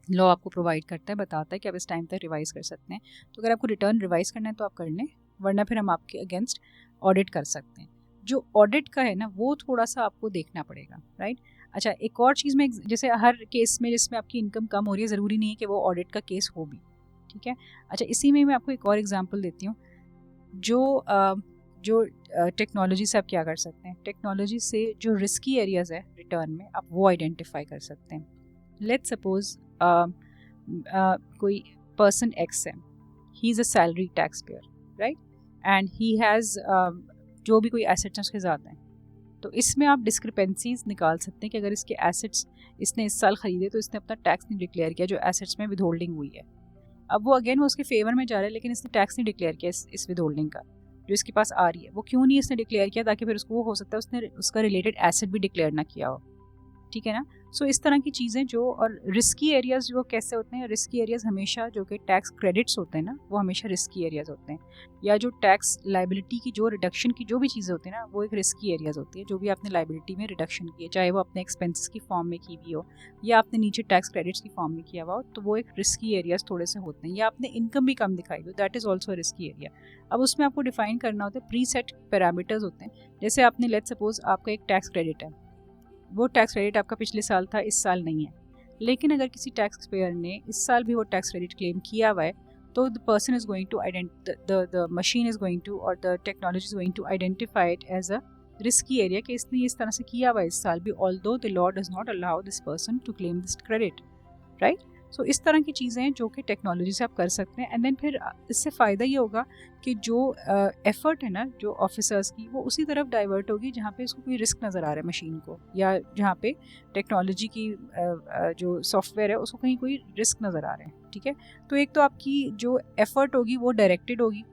लॉ आपको प्रोवाइड करता है, बताता है कि आप इस टाइम तक रिवाइज़ कर सकते हैं. तो अगर आपको रिटर्न रिवाइज़ करना है तो आप कर लें, वरना फिर हम आपके अगेंस्ट ऑडिट कर सकते हैं. जो ऑडिट का है ना वो थोड़ा सा आपको देखना पड़ेगा, राइट. अच्छा, एक और चीज़ में जैसे हर केस में जिसमें आपकी इनकम कम हो रही है ज़रूरी नहीं है कि वो ऑडिट का केस हो भी, ठीक है. अच्छा, इसी में मैं आपको एक और एग्जांपल देती हूँ. जो टेक्नोलॉजी से आप क्या कर सकते हैं, टेक्नोलॉजी से जो रिस्की एरियाज़ है रिटर्न में आप वो आइडेंटिफाई कर सकते हैं. लेट्स सपोज कोई पर्सन एक्स है, he is a salary tax payer, right, and he has जो भी कोई एसेट्स हैं उसके ज़्यादा हैं. तो इसमें आप डिस्क्रिपेंसीज निकाल सकते हैं कि अगर इसके एसेट्स इसने इस साल ख़रीदे तो इसने अपना टैक्स नहीं डिक्लेयर किया जो एसेट्स में विद होल्डिंग हुई है. अब वो अगेन वो उसके फेवर में जा रहा है, लेकिन इसने टैक्स नहीं डिक्लेयर किया इस विद होल्डिंग का जो इसके पास आ रही है. वो क्यों नहीं इसने डिक्लेयर किया, ताकि फिर उसको वो हो सकता है उसने उसका रिलेटेड एसेट भी डिक्लेयर ना किया हो, ठीक है ना. सो इस तरह की चीज़ें जो, और रिस्की एरियाज़ जो कैसे होते हैं, रिस्की एरियाज़ हमेशा जो कि टैक्स क्रेडिट्स होते हैं ना वो हमेशा रिस्की एरियाज़ होते हैं, या जो टैक्स लाइबिलिटी की जो रिडक्शन की जो भी चीज़ें होती हैं ना वो एक रिस्की एरियाज़ होती है. जो भी आपने लाइबिलिटी में रिडक्शन की है, चाहे वो अपने एक्सपेंसेस की फॉर्म में की हुई हो या आपने नीचे टैक्स क्रेडिट्स की फॉर्म में किया हुआ हो, तो वो एक रिस्की एरियाज़ थोड़े से होते हैं. या आपने इनकम भी कम दिखाई हो, that is also risky area. अब उसमें आपको डिफाइन करना होता है, प्री सेट पैरामीटर्स होते हैं. जैसे आपने लेट्स सपोज आपका एक टैक्स क्रेडिट है, वो टैक्स क्रेडिट आपका पिछले साल था, इस साल नहीं है, लेकिन अगर किसी टैक्स पेयर ने इस साल भी वो टैक्स क्रेडिट क्लेम किया हुआ है तो the person is going to the machine is going to और the technology is going to identify it as a risky area कि इसने इस तरह से किया हुआ है इस साल भी, although the law does not allow this person to claim this credit, right. So इस तरह की चीज़ें हैं जो कि टेक्नोलॉजी से आप कर सकते हैं. एंड देन फिर इससे फ़ायदा ये होगा कि जो एफ़र्ट है ना जो ऑफिसर्स की वो उसी तरफ डाइवर्ट होगी जहाँ पे उसको कोई रिस्क नज़र आ रहा है मशीन को, या जहाँ पे टेक्नोलॉजी की जो सॉफ्टवेयर है उसको कहीं कोई रिस्क नज़र आ रहे हैं, ठीक है. तो एक तो आपकी जो एफ़र्ट होगी वो डायरेक्टेड होगी,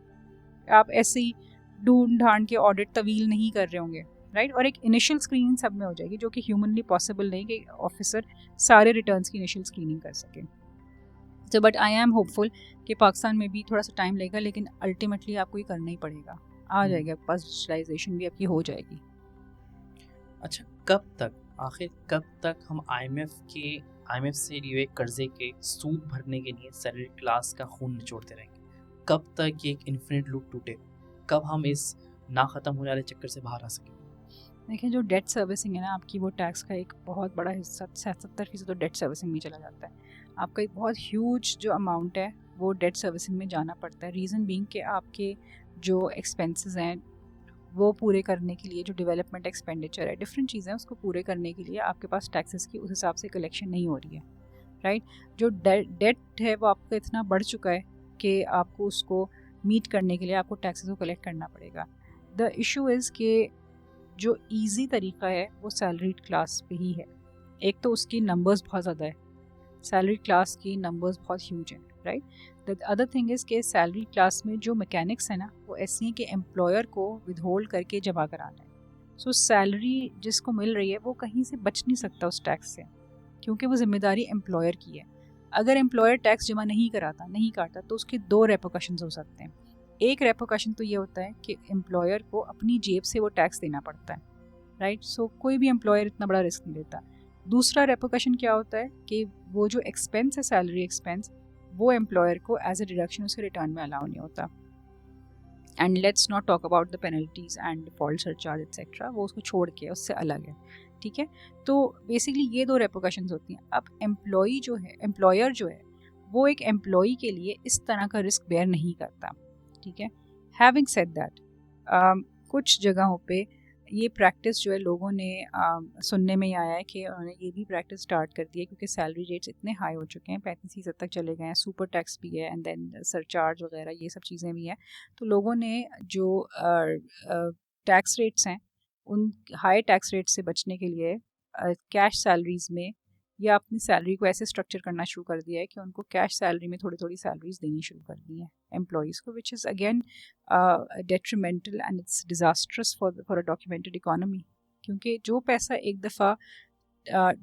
आप ऐसे ही ढूंढ ढांड के ऑडिट तवील नहीं कर रहे होंगे, राइट. और एक इनिशियल स्क्रीनिंग सब में हो जाएगी जो कि ह्यूमनली पॉसिबल नहीं कि ऑफिसर सारे रिटर्न्स की इनिशियल स्क्रीनिंग कर सके. तो बट आई एम होपफुल कि पाकिस्तान में भी थोड़ा सा टाइम लगेगा, लेकिन अल्टीमेटली आपको ये करना ही पड़ेगा. आ जाएगा आपके पास, डिजिटलाइजेशन भी आपकी हो जाएगी. अच्छा, आखिर कब तक हम IMF से लिए हुए कर्जे के सूद भरने के लिए सैलरी क्लास का खून निचोड़ते रहेंगे? कब तक ये एक इन्फिनिट लूप टूटेगा? कब हम इस ना ख़त्म होने वाले चक्कर से बाहर आ सकेंगे? देखिए जो डेट सर्विसिंग है ना आपकी, वो टैक्स का एक बहुत बड़ा हिस्सा 70% तो डेट सर्विसिंग में चला जाता है। आपका एक बहुत ह्यूज जो अमाउंट है वो डेट सर्विसिंग में जाना पड़ता है। रीज़न बीइंग कि आपके जो एक्सपेंसेस हैं वो पूरे करने के लिए, जो डेवलपमेंट एक्सपेंडिचर है, डिफरेंट चीज़ें उसको पूरे करने के लिए आपके पास टैक्सेस की उस हिसाब से कलेक्शन नहीं हो रही है, राइट। जो डेट है वो आपका इतना बढ़ चुका है कि आपको उसको मीट करने के लिए आपको टैक्सेस को कलेक्ट करना पड़ेगा। द इशू इज़ कि जो इजी तरीका है वो सैलरीड क्लास पे ही है। एक तो उसकी नंबर्स बहुत ज़्यादा है, सैलरीड क्लास की नंबर्स बहुत ह्यूज हैं, right. The other thing is कि सैलरी क्लास में जो मैकेनिक्स है ना वो ऐसी हैं कि एम्प्लॉयर को विदहोल्ड करके जमा कराना है। सो सैलरी जिसको मिल रही है वो कहीं से बच नहीं सकता उस टैक्स से, क्योंकि वो जिम्मेदारी एम्प्लॉयर की है। अगर एम्प्लॉयर टैक्स जमा नहीं कराता, नहीं काटता, तो उसके दो रेपोकशंस हो सकते हैं। एक रेपोकशन तो ये होता है कि एम्प्लॉयर को अपनी जेब से वो टैक्स देना पड़ता है, राइट। सो कोई भी एम्प्लॉयर इतना बड़ा रिस्क नहीं लेता। दूसरा रेपोकशन क्या होता है कि वो जो एक्सपेंस है, सैलरी एक्सपेंस, वो एम्प्लॉयर को एज ए डिडक्शन उसके रिटर्न में अलाउ नहीं होता। And let's not talk about the penalties and default surcharge etcetera, वो उसको छोड़ के उससे अलग है, ठीक है। तो बेसिकली ये दो रेपोकशंस होती हैं। अब एम्प्लॉयर जो है वो एक एम्प्लॉई के लिए इस तरह का रिस्क बेयर नहीं करता, ठीक है। हैविंग सेड दैट, कुछ जगहों पे ये प्रैक्टिस जो है लोगों ने सुनने में ही आया है कि उन्होंने ये भी प्रैक्टिस स्टार्ट कर दी है, क्योंकि सैलरी रेट्स इतने हाई हो चुके हैं, 35% तक चले गए हैं, सुपर टैक्स भी है एंड देन सरचार्ज वगैरह ये सब चीज़ें भी हैं। तो लोगों ने जो टैक्स रेट्स हैं उन हाई टैक्स रेट से बचने के लिए कैश सैलरीज में या अपनी सैलरी को ऐसे स्ट्रक्चर करना शुरू कर दिया है कि उनको कैश सैलरी में थोड़ी थोड़ी सैलरीज देनी शुरू कर दी है एम्प्लॉयज़ को, which is again detrimental and it's disastrous for a documented economy. क्योंकि जो पैसा एक दफ़ा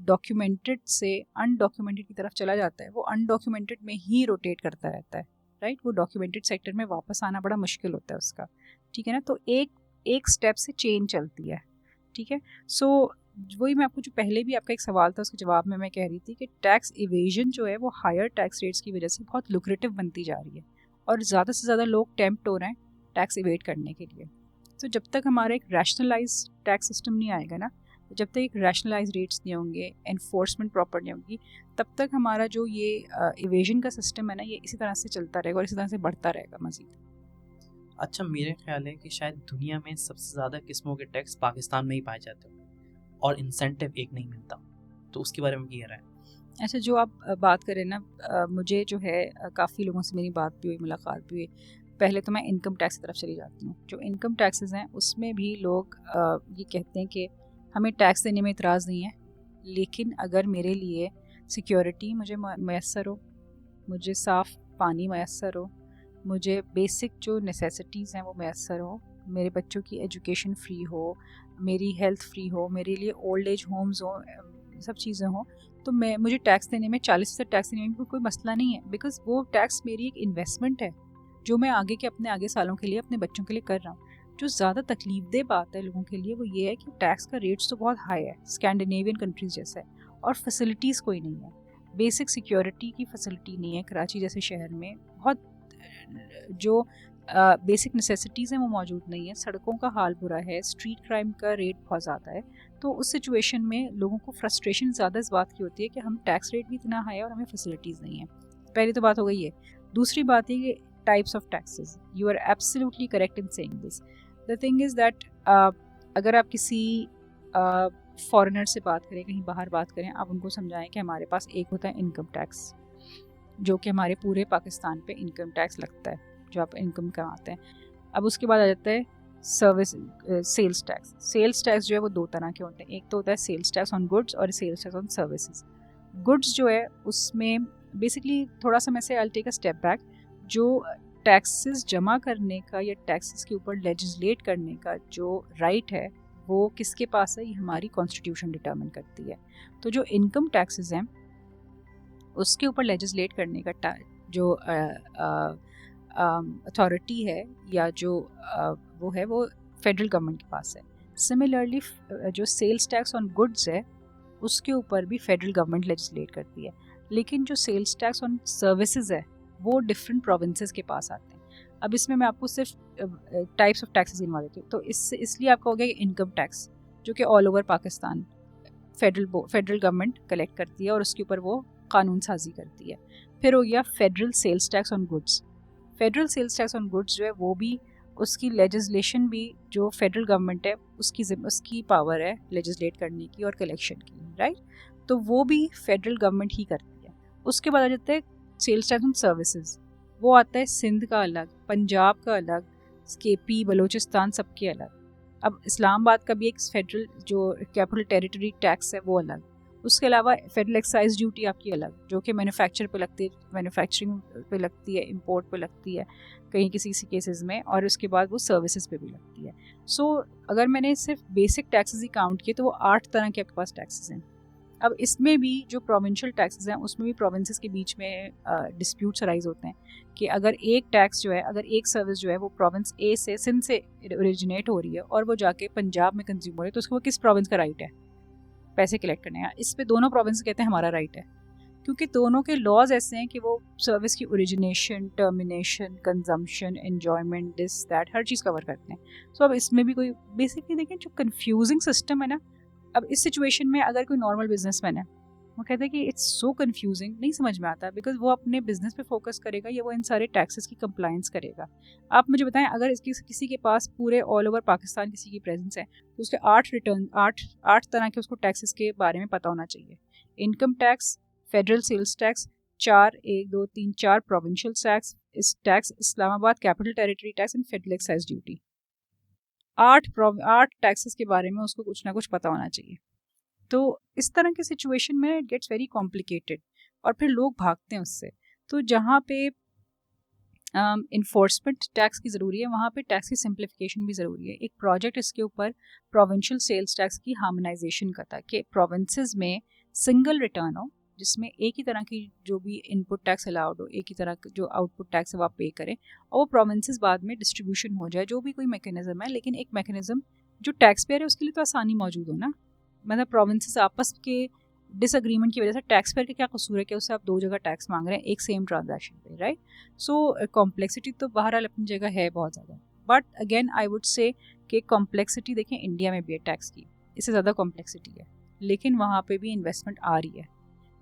डॉक्यूमेंटेड से अनडॉक्यूमेंटेड की तरफ चला जाता है वो अनडॉक्यूमेंटेड में ही रोटेट करता रहता है, राइट। वो डॉक्यूमेंटेड सेक्टर में वापस आना बड़ा मुश्किल होता है उसका, ठीक है ना। तो एक स्टेप से चेन चलती है, ठीक है। सो वही मैं आपको, जो पहले भी आपका एक सवाल था उसके जवाब में मैं कह रही थी कि टैक्स इवेजन जो है वो हायर टैक्स रेट्स की वजह से बहुत लुक्रेटिव बनती जा रही है और ज़्यादा से ज़्यादा लोग टेम्प्ट हो रहे हैं टैक्स इवेट करने के लिए। तो जब तक हमारा एक रैशनलाइज टैक्स सिस्टम नहीं आएगा ना, जब तक एक रैशनलाइज रेट्स नहीं होंगे, एनफोर्समेंट प्रॉपर नहीं होगी, तब तक हमारा जो ये इवेजन का सिस्टम है ना ये इसी तरह से चलता रहेगा और इसी तरह से बढ़ता रहेगा मज़ीद। अच्छा, मेरे ख्याल है कि शायद दुनिया में सबसे ज़्यादा किस्मों के टैक्स पाकिस्तान में ही पाए जाते हैं और इंसेंटिव एक नहीं मिलता, तो उसके बारे में क्या राय है? अच्छा, जो आप बात करें ना, मुझे जो है काफ़ी लोगों से मेरी बात भी हुई, मुलाकात भी हुई। पहले तो मैं इनकम टैक्स की तरफ चली जाती हूँ। जो इनकम टैक्सेस हैं उसमें भी लोग ये कहते हैं कि हमें टैक्स देने में इतराज़ नहीं है, लेकिन अगर मेरे लिए सिक्योरिटी मुझे मैसर हो, मुझे साफ़ पानी मैसर हो, मुझे बेसिक जो नेसेसिटीज़ हैं वो मैसर हो, मेरे बच्चों की एजुकेशन फ्री हो, मेरी हेल्थ फ्री हो, मेरे लिए ओल्ड एज होम्स हो, सब चीज़ें हों, तो मुझे टैक्स देने में 40% टैक्स देने में कोई मसला नहीं है, बिकॉज़ वो टैक्स मेरी एक इन्वेस्टमेंट है जो मैं अपने आगे सालों के लिए अपने बच्चों के लिए कर रहा हूँ। जो ज़्यादा तकलीफदेह बात है लोगों के लिए वो ये है कि टैक्स का रेट्स तो बहुत हाई है, स्कैंडिनेवियन कंट्रीज़ जैसा है, और फैसिलिटीज़ कोई नहीं है, बेसिक सिक्योरिटी की फैसिलिटी नहीं है। कराची जैसे शहर में बहुत जो बेसिक नेसेसिटीज़ हैं वो मौजूद नहीं है, सड़कों का हाल बुरा है, स्ट्रीट क्राइम का रेट बहुत ज़्यादा है। तो उस सिचुएशन में लोगों को फ्रस्ट्रेशन ज़्यादा इस बात की होती है कि हम टैक्स रेट भी इतना हाई है और हमें फैसिलिटीज़ नहीं है। पहली तो बात हो गई है। दूसरी बात है कि types of taxes, you are absolutely correct in saying this. The thing is that अगर आप किसी फॉरेनर से बात करें, कहीं बाहर बात करें, आप उनको समझाएं कि हमारे पास एक होता है इनकम टैक्स, जो कि हमारे पूरे पाकिस्तान पे इनकम टैक्स लगता है जो आप इनकम कमाते हैं। अब उसके बाद आ जाता है सेल्स टैक्स। सेल्स टैक्स जो है वो दो तरह के होते हैं, एक तो होता है सेल्स टैक्स ऑन गुड्स और sales tax on services. Goods जो है उसमें बेसिकली थोड़ा सा मैं से I take a step back, जो टैक्सेस जमा करने का या टैक्सेस के ऊपर लेजिस्लेट करने का जो राइट है वो किसके पास है, ये हमारी कॉन्स्टिट्यूशन डिटर्मिन करती है। तो जो इनकम टैक्सेस हैं उसके ऊपर लेजिस्लेट करने का जो अथॉरिटी है या जो वो है वो फेडरल गवर्नमेंट के पास है। सिमिलरली जो सेल्स टैक्स ऑन गुड्स है उसके ऊपर भी फेडरल गवर्नमेंट लेजिस्लेट करती है, लेकिन जो सेल्स टैक्स ऑन सर्विसेज है वो डिफरेंट प्रोविंसेस के पास आते हैं। अब इसमें मैं आपको सिर्फ टाइप्स ऑफ टैक्सेस गिनवा देती हूँ। तो इसलिए आपका हो गया इनकम टैक्स, जो कि all over Pakistan federal government collect करती है और उसके ऊपर वो कानून साजी करती है। फिर हो गया federal sales tax on goods. Federal sales tax on goods जो है वो भी उसकी लेजिस्लेशन भी जो फेडरल गवर्नमेंट है उसकी पावर है लेजिस्लेट करने की और कलेक्शन की, राइट। तो वो भी फेडरल गवर्नमेंट ही करती है। उसके बाद आ जाता है सेल्स टैक्स ऑन सर्विसेज, वो आता है सिंध का अलग, पंजाब का अलग, केपी, बलूचिस्तान सबके अलग। अब इस्लामाबाद का भी एक फेडरल जो कैपिटल टेरिटरी टैक्स है वो अलग। उसके अलावा फेडरल एक्साइज ड्यूटी आपकी अलग, जो कि मैन्युफैक्चर पे लगती है, मैन्युफैक्चरिंग पे लगती है, इंपोर्ट पे लगती है कहीं किसी केसेस में, और उसके बाद वो सर्विसेज पे भी लगती है। सो अगर मैंने सिर्फ बेसिक टैक्सेस ही काउंट किए तो वो 8 तरह के आपके पास टैक्सेस हैं। अब इसमें भी जो प्रोविंशियल टैक्सेस हैं उसमें भी प्रोविंसेस के बीच में डिस्प्यूट्स अराइज होते हैं कि अगर एक टैक्स जो है, अगर एक सर्विस जो है वो प्रोविंस ए से, सिंध से ओरिजिनेट हो रही है और वो जाके पंजाब में कंज्यूम हो रही है, तो उसको किस प्रोविंस का राइट है पैसे कलेक्ट करने का? इस पे दोनों प्रोविंस कहते हैं हमारा राइट है, क्योंकि दोनों के लॉज ऐसे हैं कि वो सर्विस की origination, termination, consumption, enjoyment, this that her cheese cover करते हैं। सो अब इसमें भी कोई बेसिकली देखें जो कन्फ्यूजिंग सिस्टम है ना, अब इस सिचुएशन में अगर कोई नॉर्मल बिजनेसमैन है वो कहता है कि इट्स सो कन्फ्यूजिंग, नहीं समझ में आता, बिकॉज वो अपने बिजनेस पे फोकस करेगा या वो इन सारे टैक्सेस की कंप्लायंस करेगा। आप मुझे बताएं, अगर इसकी किसी के पास पूरे ऑल ओवर पाकिस्तान किसी की प्रेजेंस है तो उसके 8 तरह के उसको टैक्सेस के बारे में पता होना चाहिए। Income tax, federal sales tax, 4 provincial tax, Islamabad capital territory tax and federal excise duty. 8 taxes के बारे में उसको कुछ ना कुछ पता होना चाहिए। तो इस तरह की सिचुएशन में इट गेट्स वेरी कॉम्प्लिकेटेड और फिर लोग भागते हैं उससे। तो जहाँ पे इन्फोर्समेंट टैक्स की ज़रूरी है वहाँ पे टैक्स की सिंप्लीफिकेशन भी ज़रूरी है। एक प्रोजेक्ट इसके ऊपर प्रोविंशियल सेल्स टैक्स की हार्मोनाइजेशन का था कि प्रोविंसेस में सिंगल रिटर्न हो, जिसमें एक ही तरह की जो भी इनपुट टैक्स अलाउड हो, एक ही तरह का जो आउटपुट टैक्स है वो आप पे करें, और वो प्रोविंसेस बाद में डिस्ट्रीब्यूशन हो जाए, जो भी कोई मैकेनिज्म है, लेकिन एक मैकेनिज्म जो टैक्स पेयर है उसके लिए तो आसानी मौजूद हो ना। मतलब प्रोविंसेस आपस के डिसएग्रीमेंट की वजह से टैक्स पेयर का क्या कसूर है कि उससे आप 2 जगह टैक्स मांग रहे हैं एक सेम ट्रांजैक्शन पे, राइट। सो कॉम्प्लेक्सिटी तो बहरहाल अपनी जगह है बहुत ज़्यादा, but again I would say कि कॉम्प्लेक्सिटी देखें इंडिया में भी है टैक्स की, इससे ज़्यादा कॉम्प्लेक्सिटी है, लेकिन वहाँ पे भी इन्वेस्टमेंट आ रही है।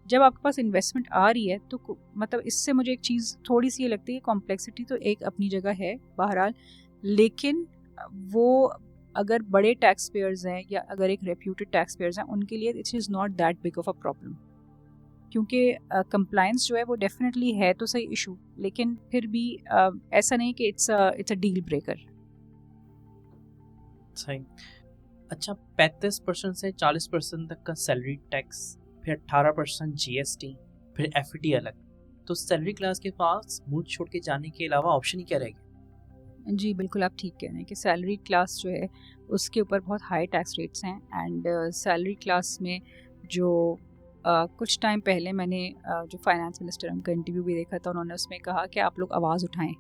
जब आपके पास इन्वेस्टमेंट आ रही है तो मतलब इससे मुझे एक चीज़ थोड़ी सी ये लगती है कि कॉम्प्लेक्सिटी तो एक अपनी जगह है बहरहाल, लेकिन वो अगर बड़े टैक्स पेयर्स हैं या अगर एक रेप्यूटेड टैक्स पेयर्स हैं उनके लिए it is not that big of a problem, क्योंकि कंप्लायंस जो है वो डेफिनेटली है तो सही इशू, लेकिन फिर भी ऐसा नहीं कि इट्स अ डील ब्रेकर। सही। अच्छा, 35% से 40% तक का सैलरी टैक्स, फिर 18% GST, फिर FT अलग, तो सैलरी क्लास के पास मुल्क छोड़ के जाने के अलावा ऑप्शन ही क्या रहेगा? जी बिल्कुल, आप ठीक कह रहे हैं कि सैलरी क्लास जो है उसके ऊपर बहुत हाई टैक्स रेट्स हैं। एंड सैलरी क्लास में जो कुछ टाइम पहले मैंने जो फाइनेंस मिनिस्टर उनका इंटरव्यू भी देखा था, उन्होंने उसमें कहा कि आप लोग आवाज़ उठाएं,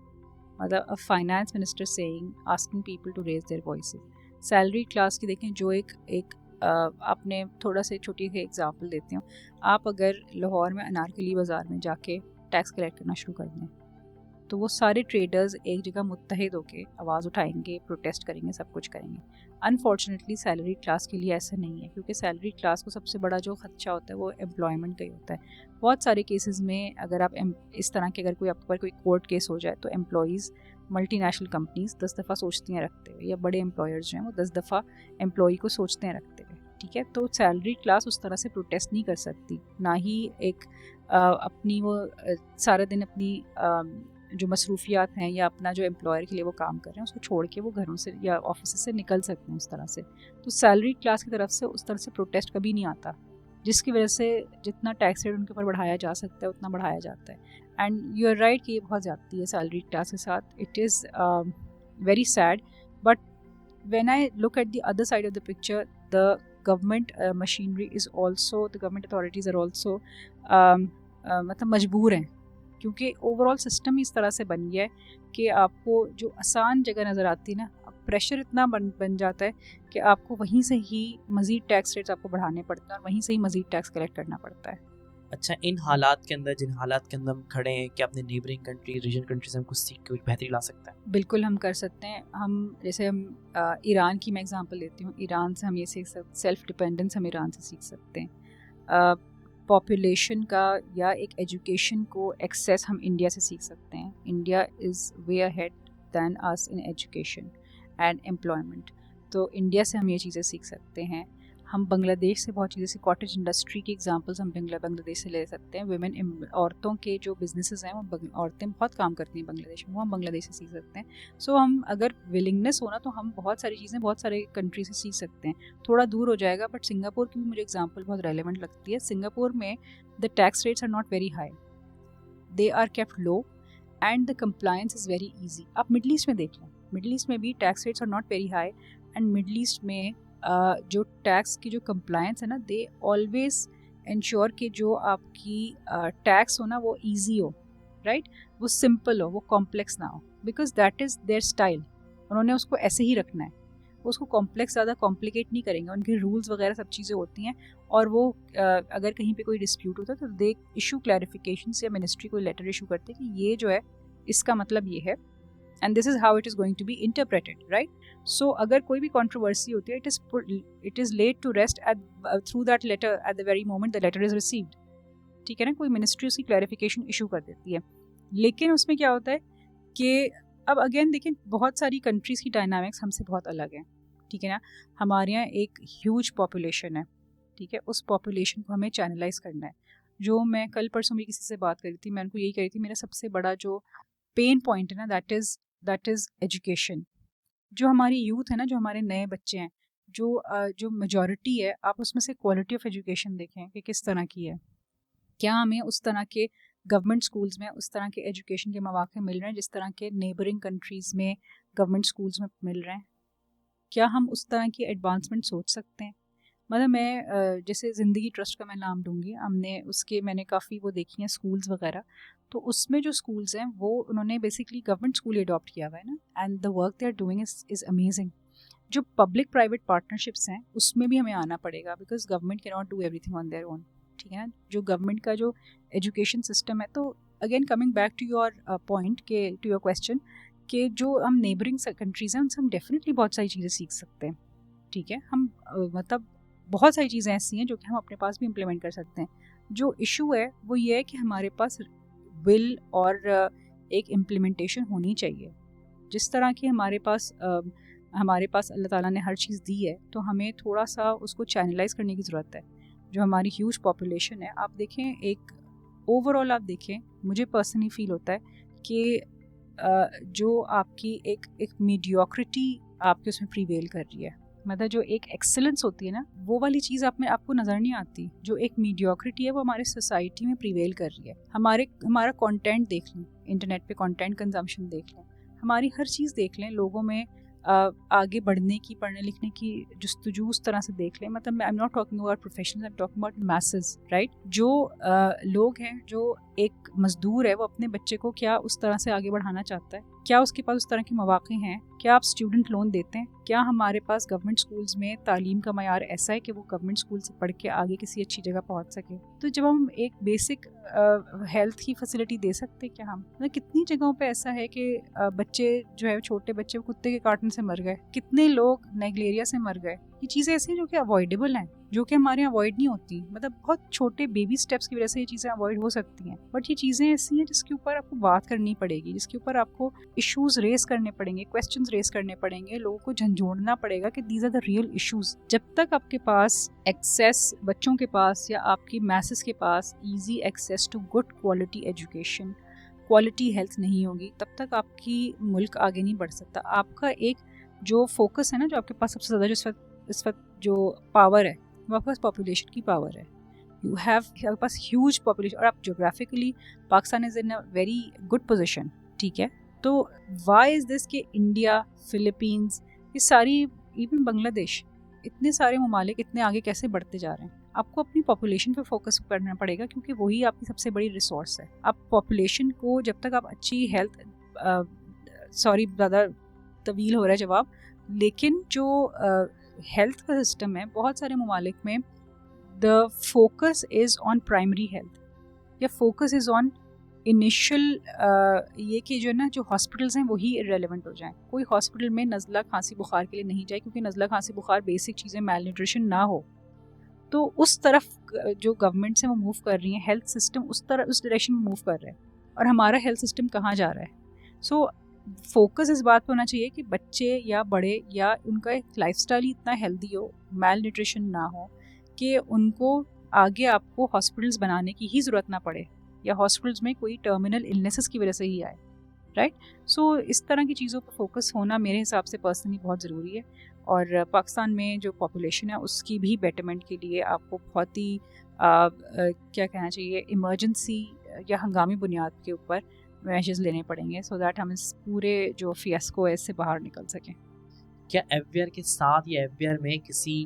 मतलब a finance minister saying asking people to raise their voices. Salary class की देखें जो एक आपने थोड़ा सा छोटी सी एग्जांपल देती हूँ, आप अगर लाहौर में अनारकली बाज़ार में जाके टैक्स कलेक्ट करना शुरू कर दें तो वो सारे ट्रेडर्स एक जगह मुत्तहिद होकर आवाज़ उठाएंगे, प्रोटेस्ट करेंगे, सब कुछ करेंगे। अनफॉर्चुनेटली सैलरी क्लास के लिए ऐसा नहीं है, क्योंकि सैलरी क्लास को सबसे बड़ा जो खदशा होता है वो एम्प्लॉयमेंट का ही होता है। बहुत सारे केसेस में अगर आप इस तरह के अगर कोई आपके ऊपर कोई कोर्ट केस हो जाए तो एम्प्लॉयज़, मल्टीनेशनल कंपनीज 10 दफ़ा सोचती हैं रखते हुए, या बड़े एम्प्लॉयर्स जो हैं वो 10 दफ़ा एम्प्लॉई को सोचते हैं रखते हुए, ठीक है। तो सैलरी क्लास उस तरह से प्रोटेस्ट नहीं कर सकती, ना ही एक अपनी वो सारा दिन अपनी जो मसरूफियात हैं या अपना जो एम्प्लॉयर के लिए वो काम कर रहे हैं उसको छोड़ के वो घरों से या ऑफिस से निकल सकते हैं उस तरह से। तो सैलरी क्लास की तरफ से उस तरह से प्रोटेस्ट कभी नहीं आता, जिसकी वजह से जितना टैक्स रेट उनके ऊपर बढ़ाया जा सकता है उतना बढ़ाया जाता है। एंड यू आर राइट कि ये बहुत ज़्यादती है सैलरी क्लास के साथ, it is very sad. But when I look at the other side of the picture, the government machinery is also, the government authorities are also मतलब मजबूर हैं, क्योंकि ओवरऑल सिस्टम इस तरह से बन गया है कि आपको जो आसान जगह नज़र आती है ना, अब प्रेशर इतना बन जाता है कि आपको वहीं से ही मज़ीद टैक्स रेट्स आपको बढ़ाने पड़ते हैं और वहीं से ही मज़ीद टैक्स कलेक्ट करना पड़ता है। अच्छा, इन हालात के अंदर, जिन हालात के अंदर हम खड़े हैं, क्या अपने नेबरिंग कंट्री, रीजन कंट्री से हम कुछ सीख के कुछ बेहतरी ला सकते हैं? बिल्कुल हम कर सकते हैं। हम जैसे हम ईरान की मैं एग्जांपल लेती हूँ। ईरान से हम ये सीख सकते, सेल्फ डिपेंडेंस हम ईरान से सीख सकते हैं। पॉपुलेशन का या एक एजुकेशन को एक्सेस हम इंडिया से सीख सकते हैं। India is way ahead than us in education and employment. तो इंडिया से हम ये चीज़ें सीख सकते हैं। हम बांग्लादेश से बहुत चीज़ें, जैसे कॉटेज इंडस्ट्री की एग्जांपल्स हम बांग्लादेश से ले सकते हैं। वुमेन, औरतों के जो बिजनेसेस हैं वो औरतें बहुत काम करती हैं बांग्लादेश में, वो हम बांग्लादेश से सीख सकते हैं। सो हम अगर विलिंगनेस हो ना तो हम बहुत सारी चीज़ें बहुत सारे कंट्री से सीख सकते हैं। थोड़ा दूर हो जाएगा बट सिंगापुर की भी मुझे एग्जाम्पल बहुत रेलिवेंट लगती है। सिंगापुर में the tax rates are not very high, they are kept low and the compliance is very easy. आप मिडल ईस्ट में देख लें, मिडल ईस्ट में भी tax rates are not very high and middle east में जो tax की जो कंप्लायंस है ना, दे ऑलवेज इंश्योर कि जो आपकी टैक्स हो ना वो इजी हो, राइट, वो सिंपल हो, वो कॉम्प्लेक्स ना हो, because that is there style. उन्होंने उसको ऐसे ही रखना है, वो उसको कॉम्प्लेक्स ज़्यादा कॉम्प्लिकेट नहीं करेंगे। उनके रूल्स वगैरह सब चीज़ें होती हैं और वो अगर कहीं पे कोई डिस्प्यूट होता है तो दे इशू क्लैरिफिकेशन से मिनिस्ट्री को लेटर इशू करते हैं कि ये जो है इसका मतलब ये है and this is how it is going to be interpreted, right. So अगर कोई भी कंट्रोवर्सी होती है, it is laid to rest through that letter at the very moment the letter is received, ठीक है ना। कोई मिनिस्ट्री उसकी क्लैरिफिकेशन इशू कर देती है। लेकिन उसमें क्या होता है कि अब अगेन देखिए, बहुत सारी कंट्रीज़ की डायनामिक्स हमसे बहुत अलग हैं, ठीक है ना। हमारे यहाँ एक ह्यूज पॉपुलेशन है, ठीक है, उस पॉपुलेशन को हमें चैनलाइज करना है। जो मैं कल परसों भी किसी से बात करी थी, मैं उनको यही कही थी, मेरा सबसे बड़ा जो पेन पॉइंट है ना, दैट इज़ एजुकेशन। जो हमारी यूथ है ना, जो हमारे नए बच्चे हैं, जो मेजॉरिटी है, आप उसमें से क्वालिटी ऑफ एजुकेशन देखें कि किस तरह की है। क्या हमें उस तरह के गवर्नमेंट स्कूल्स में उस तरह के एजुकेशन के मौके मिल रहे हैं जिस तरह के नेबरिंग कंट्रीज़ में गवर्नमेंट स्कूल्स में मिल रहे हैं? क्या हम उस तरह की एडवांसमेंट सोच सकते हैं? मतलब मैं जैसे ज़िंदगी ट्रस्ट का मैं नाम दूंगी, मैंने काफ़ी वो देखी हैं स्कूल्स वगैरह। तो उसमें जो स्कूल्स हैं वो उन्होंने बेसिकली गवर्नमेंट स्कूल अडॉप्ट किया हुआ है ना, and the work they are doing is amazing. जो पब्लिक प्राइवेट पार्टनरशिप्स हैं उसमें भी हमें आना पड़ेगा, because government can not do everything on their own, ठीक है ना। जो गवर्नमेंट का जो एजुकेशन सिस्टम है, तो again coming back to your point के टू योर क्वेश्चन, कि जो हम नेबरिंग कंट्रीज़ हैं उनसे हम डेफिनेटली बहुत सारी चीज़ें सीख सकते हैं, ठीक है। हम मतलब बहुत सारी चीज़ें ऐसी हैं जो कि हम अपने पास भी इम्प्लीमेंट कर सकते हैं। जो इशू है वो ये है कि हमारे पास विल और एक इम्प्लीमेंटेशन होनी चाहिए। जिस तरह की हमारे पास अल्लाह ताला ने हर चीज़ दी है, तो हमें थोड़ा सा उसको चैनलाइज करने की ज़रूरत है। जो हमारी ह्यूज पॉपुलेशन है, आप देखें, एक ओवरऑल आप देखें, मुझे पर्सनली फील होता है कि जो आपकी एक मीडियोक्रिटी आपके उसमें प्रीवेल कर रही है। मतलब जो एक एक्सेलेंस होती है ना, वो वाली चीज़ आपको नज़र नहीं आती। जो एक मीडियोक्रिटी है वो हमारे सोसाइटी में प्रीवेल कर रही है। हमारा कंटेंट देख लें, इंटरनेट पे कंटेंट कंजम्पशन देख लें, हमारी हर चीज़ देख लें, लोगों में आगे बढ़ने की, पढ़ने लिखने की जुस्तजू उस तरह से देख लें। मतलब I am not talking about professionals, I am talking about masses, right. जो लोग हैं, जो एक मजदूर है, वो अपने बच्चे को क्या उस तरह से आगे बढ़ाना चाहता है? क्या उसके पास उस तरह के मौके हैं? क्या आप स्टूडेंट लोन देते हैं? क्या हमारे पास गवर्नमेंट स्कूल्स में तालीम का मयार ऐसा है कि वो गवर्नमेंट स्कूल से पढ़ के आगे किसी अच्छी जगह पहुंच सके? तो जब हम एक बेसिक हेल्थ की फैसिलिटी दे सकते हैं क्या हम? मतलब कितनी जगहों पे ऐसा है कि बच्चे जो है, छोटे बच्चे कुत्ते के काटने से मर गए, कितने लोग नेगलेरिया से मर गए। ये चीज़ें ऐसी हैं जो कि अवॉइडेबल हैं, जो कि हमारे यहाँ अवॉइड नहीं होती। मतलब बहुत छोटे बेबी स्टेप्स की वजह से ये चीज़ें अवॉइड हो सकती हैं, बट ये चीज़ें ऐसी हैं जिसके ऊपर आपको बात करनी पड़ेगी, जिसके ऊपर आपको इश्यूज रेस करने पड़ेंगे, क्वेश्चंस रेस करने पड़ेंगे, लोगों को झंझोड़ना पड़ेगा कि these are the real issues. जब तक आपके पास एक्सेस, बच्चों के पास या आपकी मैसेस के पास easy access to good quality education, quality health नहीं होगी, तब तक आपकी मुल्क आगे नहीं बढ़ सकता। आपका एक जो फोकस है ना, जो आपके पास सबसे ज़्यादा जो इस वक्त जो पावर है, वो आपके पास पॉपुलेशन की पावर है। आपके पास ह्यूज पॉपुलेशन, और आप geographically Pakistan is in a very good position, ठीक है। तो वाई इज़ दिस कि इंडिया, फिलीपींस, ये सारी, इवन बांग्लादेश, इतने सारे ममालिक इतने आगे कैसे बढ़ते जा रहे हैं? आपको अपनी पॉपुलेशन पे फोकस करना पड़ेगा, क्योंकि वही आपकी सबसे बड़ी रिसोर्स है। आप पॉपुलेशन को, जब तक आप अच्छी हेल्थ, सॉरी ज़्यादा तवील हो रहा है जवाब, लेकिन जो हेल्थ का सिस्टम है बहुत सारे ममालिक में, the focus is on primary health, या फोकस इज़ ऑन इनिशियल ये कि जो है ना, जो हॉस्पिटल्स हैं वही इरेलीवेंट हो जाएं. कोई हॉस्पिटल में नज़ला खांसी बुखार के लिए नहीं जाए, क्योंकि नज़ला खांसी बुखार बेसिक चीज़ें, मेल न्यूट्रिशन ना हो. तो उस तरफ जो गवर्नमेंट से वो मूव कर रही हैं, हेल्थ सिस्टम उस डायरेक्शन में मूव कर रहा है. और हमारा हेल्थ सिस्टम कहाँ जा रहा है? सो फोकस इस बात पर होना चाहिए कि बच्चे या बड़े या उनका एक लाइफस्टाइल ही इतना हेल्दी हो, मेल न्यूट्रिशन ना हो, कि उनको आगे आपको हॉस्पिटल्स बनाने की ही ज़रूरत ना पड़े, या हॉस्पिटल्स में कोई टर्मिनल इलनेसेस की वजह से ही आए. राइट. सो इस तरह की चीज़ों पर फोकस होना मेरे हिसाब से पर्सनली बहुत ज़रूरी है. और पाकिस्तान में जो पॉपुलेशन है उसकी भी बेटरमेंट के लिए आपको बहुत ही क्या कहना चाहिए, इमरजेंसी या हंगामी बुनियाद के ऊपर मेजर्स लेने पड़ेंगे, सो दैट हम इस पूरे जो फियास्को है इससे बाहर निकल सकें. क्या एफबीआर के साथ या एफबीआर में किसी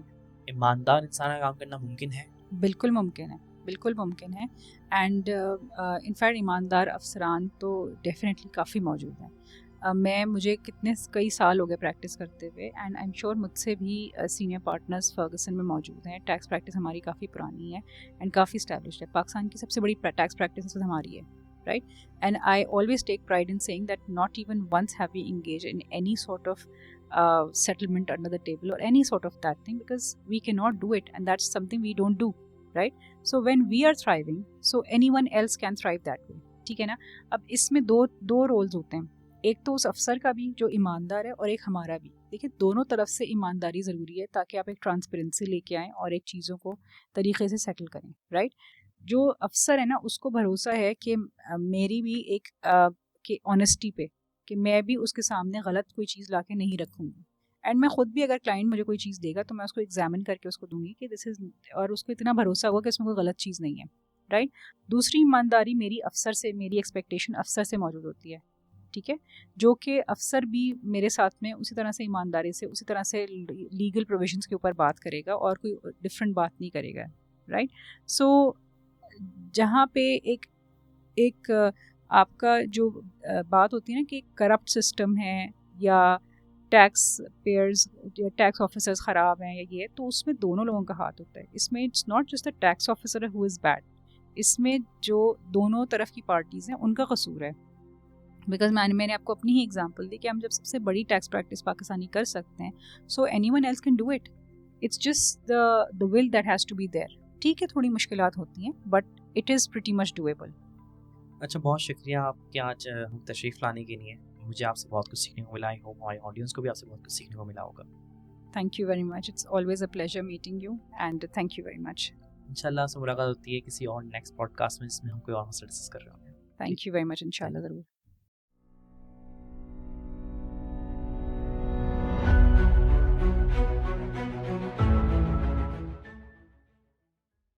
ईमानदार इंसान का काम करना मुमकिन है? बिल्कुल मुमकिन है, बिल्कुल मुमकिन है. एंड इनफैक्ट ईमानदार अफसरान तो डेफिनेटली काफ़ी मौजूद हैं. मुझे कई साल हो गए प्रैक्टिस करते हुए, एंड आई एम श्योर मुझसे भी सीनियर पार्टनर्स फर्गसन में मौजूद हैं. टैक्स प्रैक्टिस हमारी काफ़ी पुरानी है एंड काफ़ी स्टैब्लिश्ड है. पाकिस्तान की सबसे बड़ी टैक्स प्रैक्टिस हमारी है. Right? And I always take pride in saying that not even once have we engaged in any sort of settlement under the table or any sort of that thing, because we cannot do it, and that's something we don't do. Right? So when we are thriving, so anyone else can thrive that way. ठीक है ना. अब इसमें दो roles होते हैं. एक तो उस अफसर का भी जो ईमानदार है, और एक हमारा भी. देखिए, दोनों तरफ से ईमानदारी ज़रूरी है ताकि आप एक ट्रांसपेरेंसी लेके आएँ और एक चीज़ों को तरीके से सेटल करें. राइट. जो अफसर है ना, उसको भरोसा है कि मेरी भी एक कि ऑनेस्टी पे, कि मैं भी उसके सामने गलत कोई चीज़ लाके नहीं रखूँगी. एंड मैं ख़ुद भी, अगर क्लाइंट मुझे कोई चीज़ देगा तो मैं उसको एग्जामिन करके उसको दूंगी कि दिस इज़, और उसको इतना भरोसा होगा कि इसमें कोई गलत चीज़ नहीं है. राइट. दूसरी ईमानदारी मेरी अफसर से, मेरी एक्सपेक्टेशन अफसर से मौजूद होती है. ठीक है. जो कि अफसर भी मेरे साथ में उसी तरह से ईमानदारी से, उसी तरह से लीगल प्रोविजंस के ऊपर बात करेगा और कोई डिफरेंट बात नहीं करेगा. राइट. सो जहाँ पे एक आपका जो बात होती है ना कि करप्ट सिस्टम है, या टैक्स पेयर्स या टैक्स ऑफिसर्स ख़राब हैं, या ये, तो उसमें दोनों लोगों का हाथ होता है. इसमें it's not just the tax officer who is bad, इसमें जो दोनों तरफ की पार्टीज़ हैं उनका कसूर है. बिकॉज मैंने आपको अपनी ही एग्जांपल दी कि हम जब सबसे बड़ी टैक्स प्रैक्टिस पाकिस्तानी कर सकते हैं, so anyone else can do it. It's just the will that has to be there. ठीक है, थोड़ी मुश्किलात होती हैं, but it is pretty much doable. अच्छा, बहुत शुक्रिया आपके आज हम तशरीफ़ लाने के लिए. मुझे आपसे बहुत कुछ सीखने को मिला. आई होप हमारे ऑडियंस को भी आपसे बहुत कुछ सीखने को मिला होगा. Thank you very much. It's always a pleasure meeting you, and thank you very much. इंशाल्लाह से मुलाकात होती है किसी और नेक्स्ट पॉडकास्ट में जिसमें हम कोई और मसला डिस्कस कर रहे होंगे. Thank you very much. इंशाल्लाह ज़रूर.